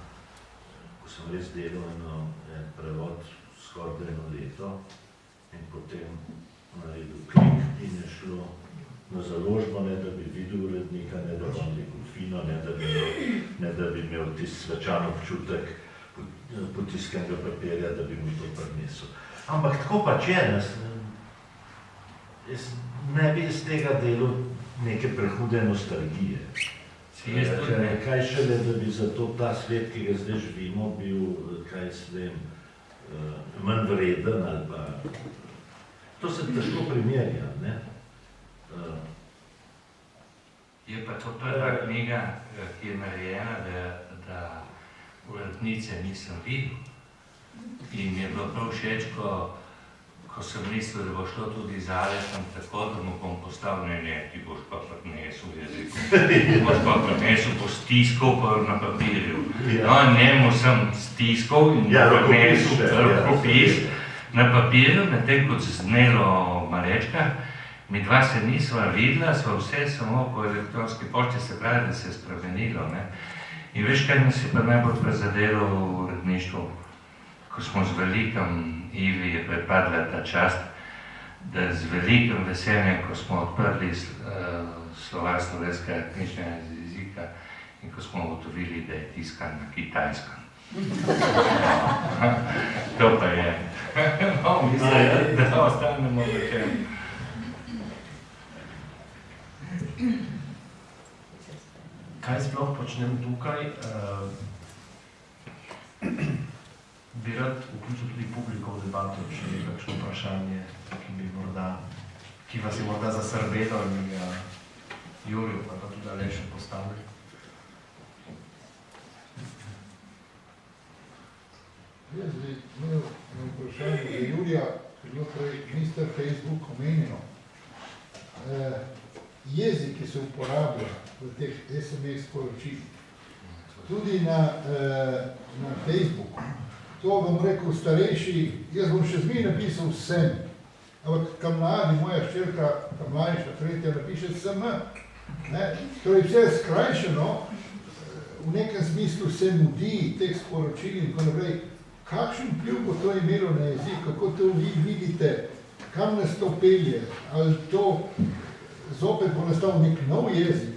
[SPEAKER 4] ko sem res delal en prevod skoraj 1 leto in potem naredil klik in je šlo na založbo, ne da bi videl urednika, ne da bi rekel fino, ne da bi imel tisti svečan občutek potiskanega papirja, da bi mu to prinesel. Ampak tako pač je, jaz ne bi iz tega delal neke prehude nostalgije. Kaj šele, da bi zato ta svet, ki ga zdaj živimo, bil, kaj s tem, manj vreden ali pa... To se težko primerja, ne?
[SPEAKER 3] Je pa to prva knjiga, ki je narejena, da urednice nisem videl. In mi je bilo prav všeč, ko sem mislil, da bo šlo tudi z Alešem tako, da mu bom postavil, ne, ti boš pa prinesel jeziku. Boš pa prinesel, boš stiskal pa na papirju. No, njemu sem stiskal in prinesel rokopis na papirju, medtem kot se znelo Marečka. Mi dva se nisva videla, sva vse samo po elektronski pošti, se pravi, da se je spremenilo. In veš, kaj nas je pa najbolj prizadelo v uredništvu? Ko smo z velikim Ivi je pripadla ta čast, da z velikim veseljem, ko smo odprli slovar slovenskega knjižnega jezika in ko smo ugotovili, da je tiskan na kitajskem. To pa je. No, mislim, da ostanemo večer.
[SPEAKER 2] Kaj sploh počnem tukaj? Bi rad vključil tudi publiko v debato, če je kakšno vprašanje, ki vas je morda zasrbelo in ga Juriju pa tudi Alešu postavili.
[SPEAKER 5] Jaz bi imel vprašanje za Jurija, ki je bilo prej Mr. Facebook omenjeno. Jezik, ki se uporablja v teh SMS sporočilih, tudi na Facebooku, to bom rekel starejši, jaz bom še zmeraj napisal sem, ampak Kamladi, moja ščerka, mlajša, tretja, napiše SM. Torej vse je skrajšeno, v nekem smislu se mudi teh sporočil in tako naprej. Kakšen vpliv bo to imelo na jezik, kako to vi vidite, kam nas to pelje, ali to zopet bo nastal nek nov jezik?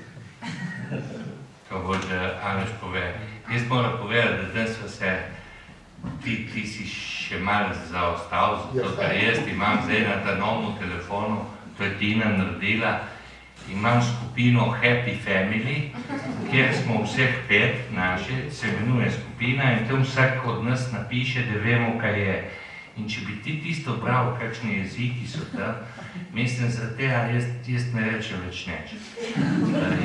[SPEAKER 3] To bo, da Aleš pove. Jaz moram povedati, da danes so se ti si še malo zaostal, zato ker jaz imam zdaj na ta novem telefonu, to je Tina naredila, imam skupino Happy Family, kjer smo vseh 5 naše, se imenuje skupina skupina in tam vsak od nas napiše, da vemo, kaj je. In če bi ti tisto bral, kakšni jeziki so tam, mislim, zaradi tega jaz ne rečem več neč.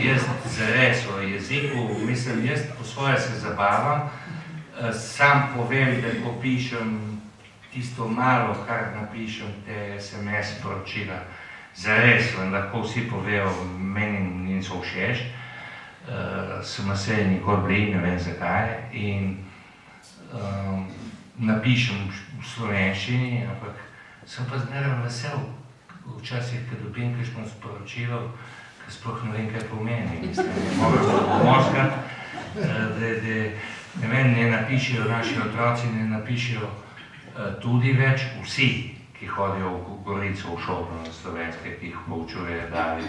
[SPEAKER 3] Jaz zares o jeziku, mislim, jaz po svoje se zabavam, sam povem, da ko pišem tisto malo, kar napišem, te SMS sporočila, zares, lahko vsi povejo, meni niso všeč, sem se nikoli bili, ne vem zakaj, in napišem v slovenščini, ampak sem pa zmeraj vesel, včasih, ko dobim kakšno sporočilo, ki sploh ne vem, kaj pomeni. Mislim, ne napišejo naši otroci, ne napišejo tudi več vsi, ki hodijo v Gorico, v šolo na slovenske, ki jih poučujejo dalje.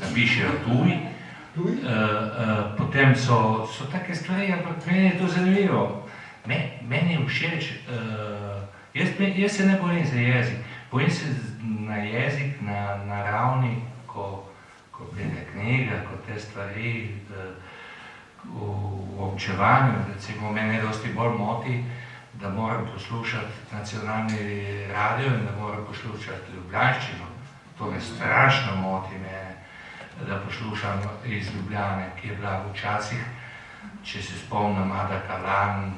[SPEAKER 3] Napišejo tuji, potem so take stvari, ampak meni je to zanimivo. Meni je všeč, jaz se ne bojim za jezik, bojim se na jezik, na ravni, ko pride knjiga, ko te stvari v občevanju, recimo mene dosti bolj moti, da moram poslušati nacionalni radio in da moram poslušati ljubljanščino. To me strašno moti mene, da poslušam iz Ljubljane, ki je bila včasih, če se spomnim Ada Kalan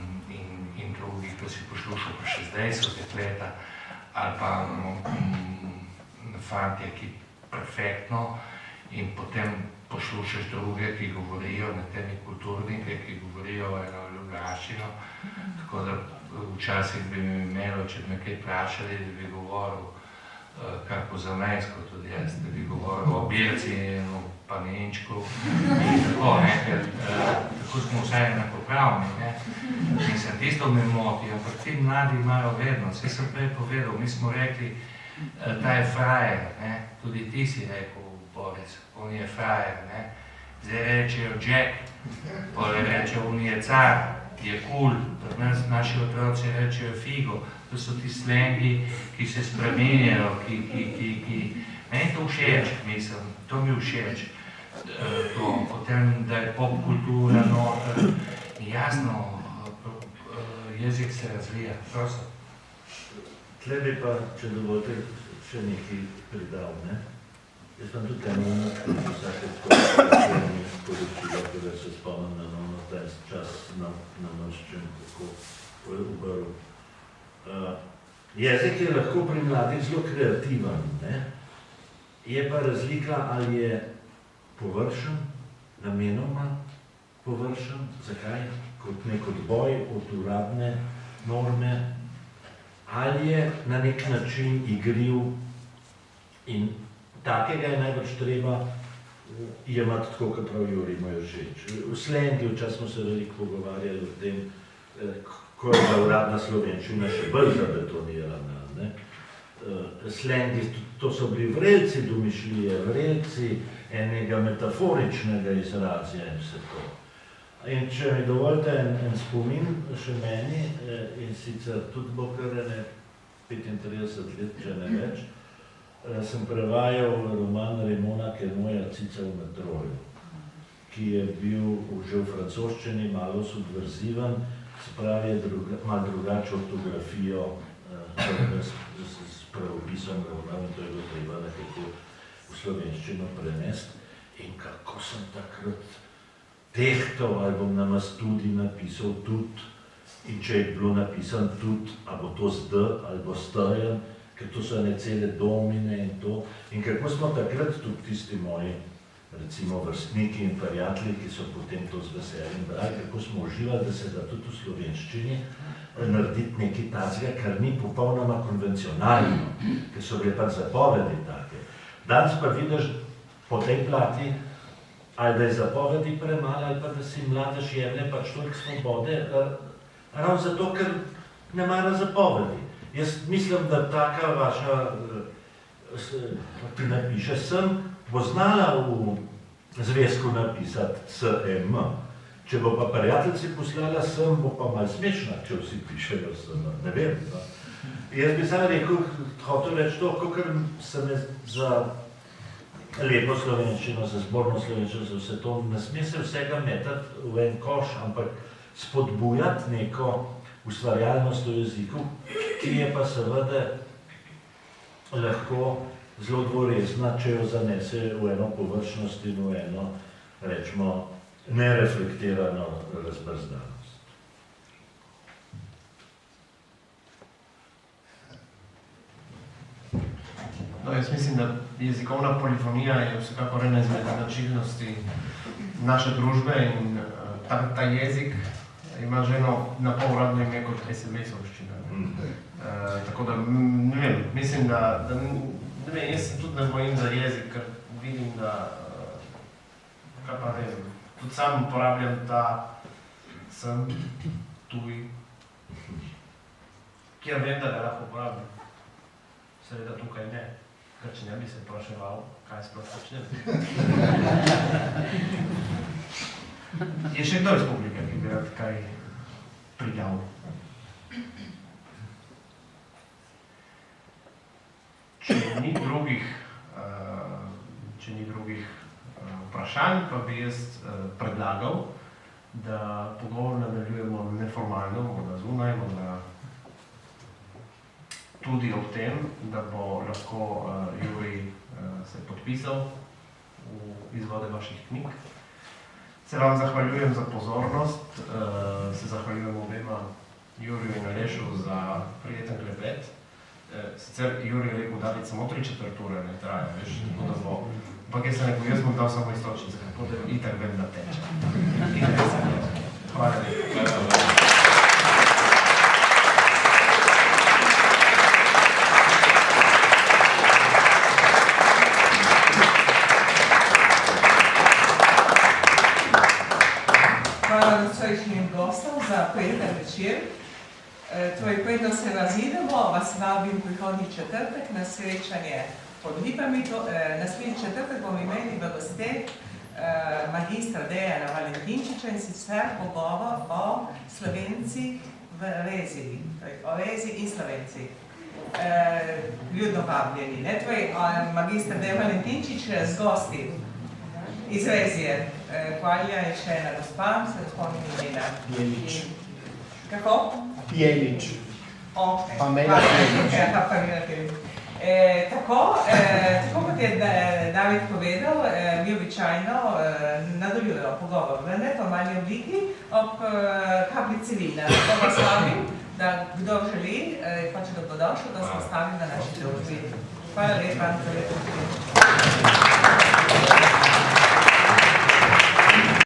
[SPEAKER 3] in drugih, ko si poslušal pa še zdaj so dekleta, ali pa fantje, ki perfektno, in potem poslušaš druge, ki govorijo, na temi kulturnike, ki govorijo eno ljubljanščino, tako da včasih bi mi imelo, če bi me kaj vprašali, da bi govoril kar po zamejsko tudi jaz, da bi govoril o Birci in o Paninčku in tako, ker tako smo vsaj enakopravni, mislim, tisto me moti, ampak ti mladi imajo vedno, vse sem prej povedal, mi smo rekli, ta je frajer, tudi ti si rekel, Boris, on je frajer, zdaj rečejo Jack, pole rečejo, on je car, je cool, pri nas naši otroci rečejo figo, to so ti slengi, ki se spremenjajo, meni to všeč, mislim, to mi všeč, potem, da je pop kultura noter, jasno, jezik se razvija, prosim.
[SPEAKER 4] Tle bi pa, če dovolite, še nekaj pridal, Jaz vam tudi eno vsake sporočilo, da se spomnim na ono, ta čas namrščen, tako obrl. Jezik je lahko pri mladih zelo kreativen, je pa razlika, ali je površen, namenoma površen, zakaj, kot nek odboj od uradne norme, ali je na nek način igriv in takega je najbrž treba jemati tako, kot prav Juri mu je všeč. V slengi včasih smo se veliko pogovarjali o tem, ko je bila uradna slovenščina še bolj zabetonirana. Slengi, to so bili vrelci domišljije, vrelci enega metaforičnega izrazja in vse to. In če mi dovolite en spomin še meni, in sicer tudi bo kar 35 let, če ne več, sem prevajal roman Raymona Queneauja Cica v metroju, ki je bil že v francoščini malo subverziven, se pravi, je malo drugače ortografijo s pravopisom ravnal in to je bilo treba nekako v slovenščino prenesti. In kako sem takrat tehtal, ali bom namaz tudi napisal tudi, in če je bilo napisan tudi, ali bo to z D ali bo s T-jem, ker to so ene cele domine in to. In kako smo takrat tudi tisti moji, recimo vrstniki in prijatelji, ki so potem to z veseljem brali, kako smo uživali, da se da tudi v slovenščini narediti nekaj tacega, kar ni popolnoma konvencionalno, ker so bile pač zapovedi take. Danes pa vidiš po tej plati, ali da je zapovedi premalo, ali pa da si mladež jemlje pač toliko svobode, ravno zato, ker ne mara zapovedi. Jaz mislim, da taka vaša, ki napiše sem, bo znala v zvezku napisati S-M. Če bo pa prijateljci poslala sem, bo pa malo smešna, če vsi pišejo sem. Ne vem. Jaz bi sam rekel, hotel reči to, kakor se me za lepo slovenščino, za zborno slovenščino, za vse to, ne sme se vsega metati v en koš, ampak spodbujati neko ustvarjalnost v jeziku, ki je pa seveda lahko zelo dvorezna, če jo zanese v eno površnost in v eno, rečemo, nereflektirano razbrzdanost.
[SPEAKER 2] No, jaz mislim, da jezikovna polifonija je vsekakor ena izmed značilnosti naše družbe in ta jezik ima že eno napoluradno ime kot SMS-ovščina. Tako da, ne vem, mislim, da ne vem, jaz se tudi ne bojim za jezik, ker vidim, da, kaj pa vem, tudi sam uporabljam ta sem, tuj, kjer vem, da ga lahko uporabljam. Seveda tukaj ne, ker če ne bi se vpraševal, kaj sploh počnem. Je še kdo iz publike, ki bi rad kaj prijavil? Če ni drugih vprašanj, pa bi jaz predlagal, da pogovor nadaljujemo neformalno, morda zunaj, morda tudi ob tem, da bo lahko Jurij se podpisal v izvode vaših knjig. Se vam zahvaljujem za pozornost, se zahvaljujem obema Juriju in Alešu za prijeten klepet. Sicer Jurij je rekel, da bi samo 3/4 ure ne traja, veš, tako da bo. Ampak jaz sem rekel, jaz bom dal samo istočnice, tako da itak vem, da teče. Hvala lepa.
[SPEAKER 1] Hvala nocojšnjim gostom za prijeten večer. Torej, preden se razidemo, vas vabim prihodnji četrtek na srečanje pod Lipami. Naslednji četrtek bomo imeli v gosteh magistra Dejana Valentinčiča in sicer pogovor o Slovencih v Reziji, o Reziji in Slovencih. Ljudno vabljeni, ne? Torej, magistra Dejan Valentinčič z gosti iz Rezije. Hvalja je še ena gospa, se spomnim imena.
[SPEAKER 6] Jelič.
[SPEAKER 1] Kako?
[SPEAKER 6] Jelič.
[SPEAKER 1] Okay.
[SPEAKER 6] Pamela Jelič.
[SPEAKER 1] Tako kot je David povedal, mi običajno nadaljujemo pogovor v neformalni obliki ob kapljici vina. Zato vas vabim, da kdo želi, pa če dobrodošel, da se postavim na naši družbi. Hvala lepa za lepo.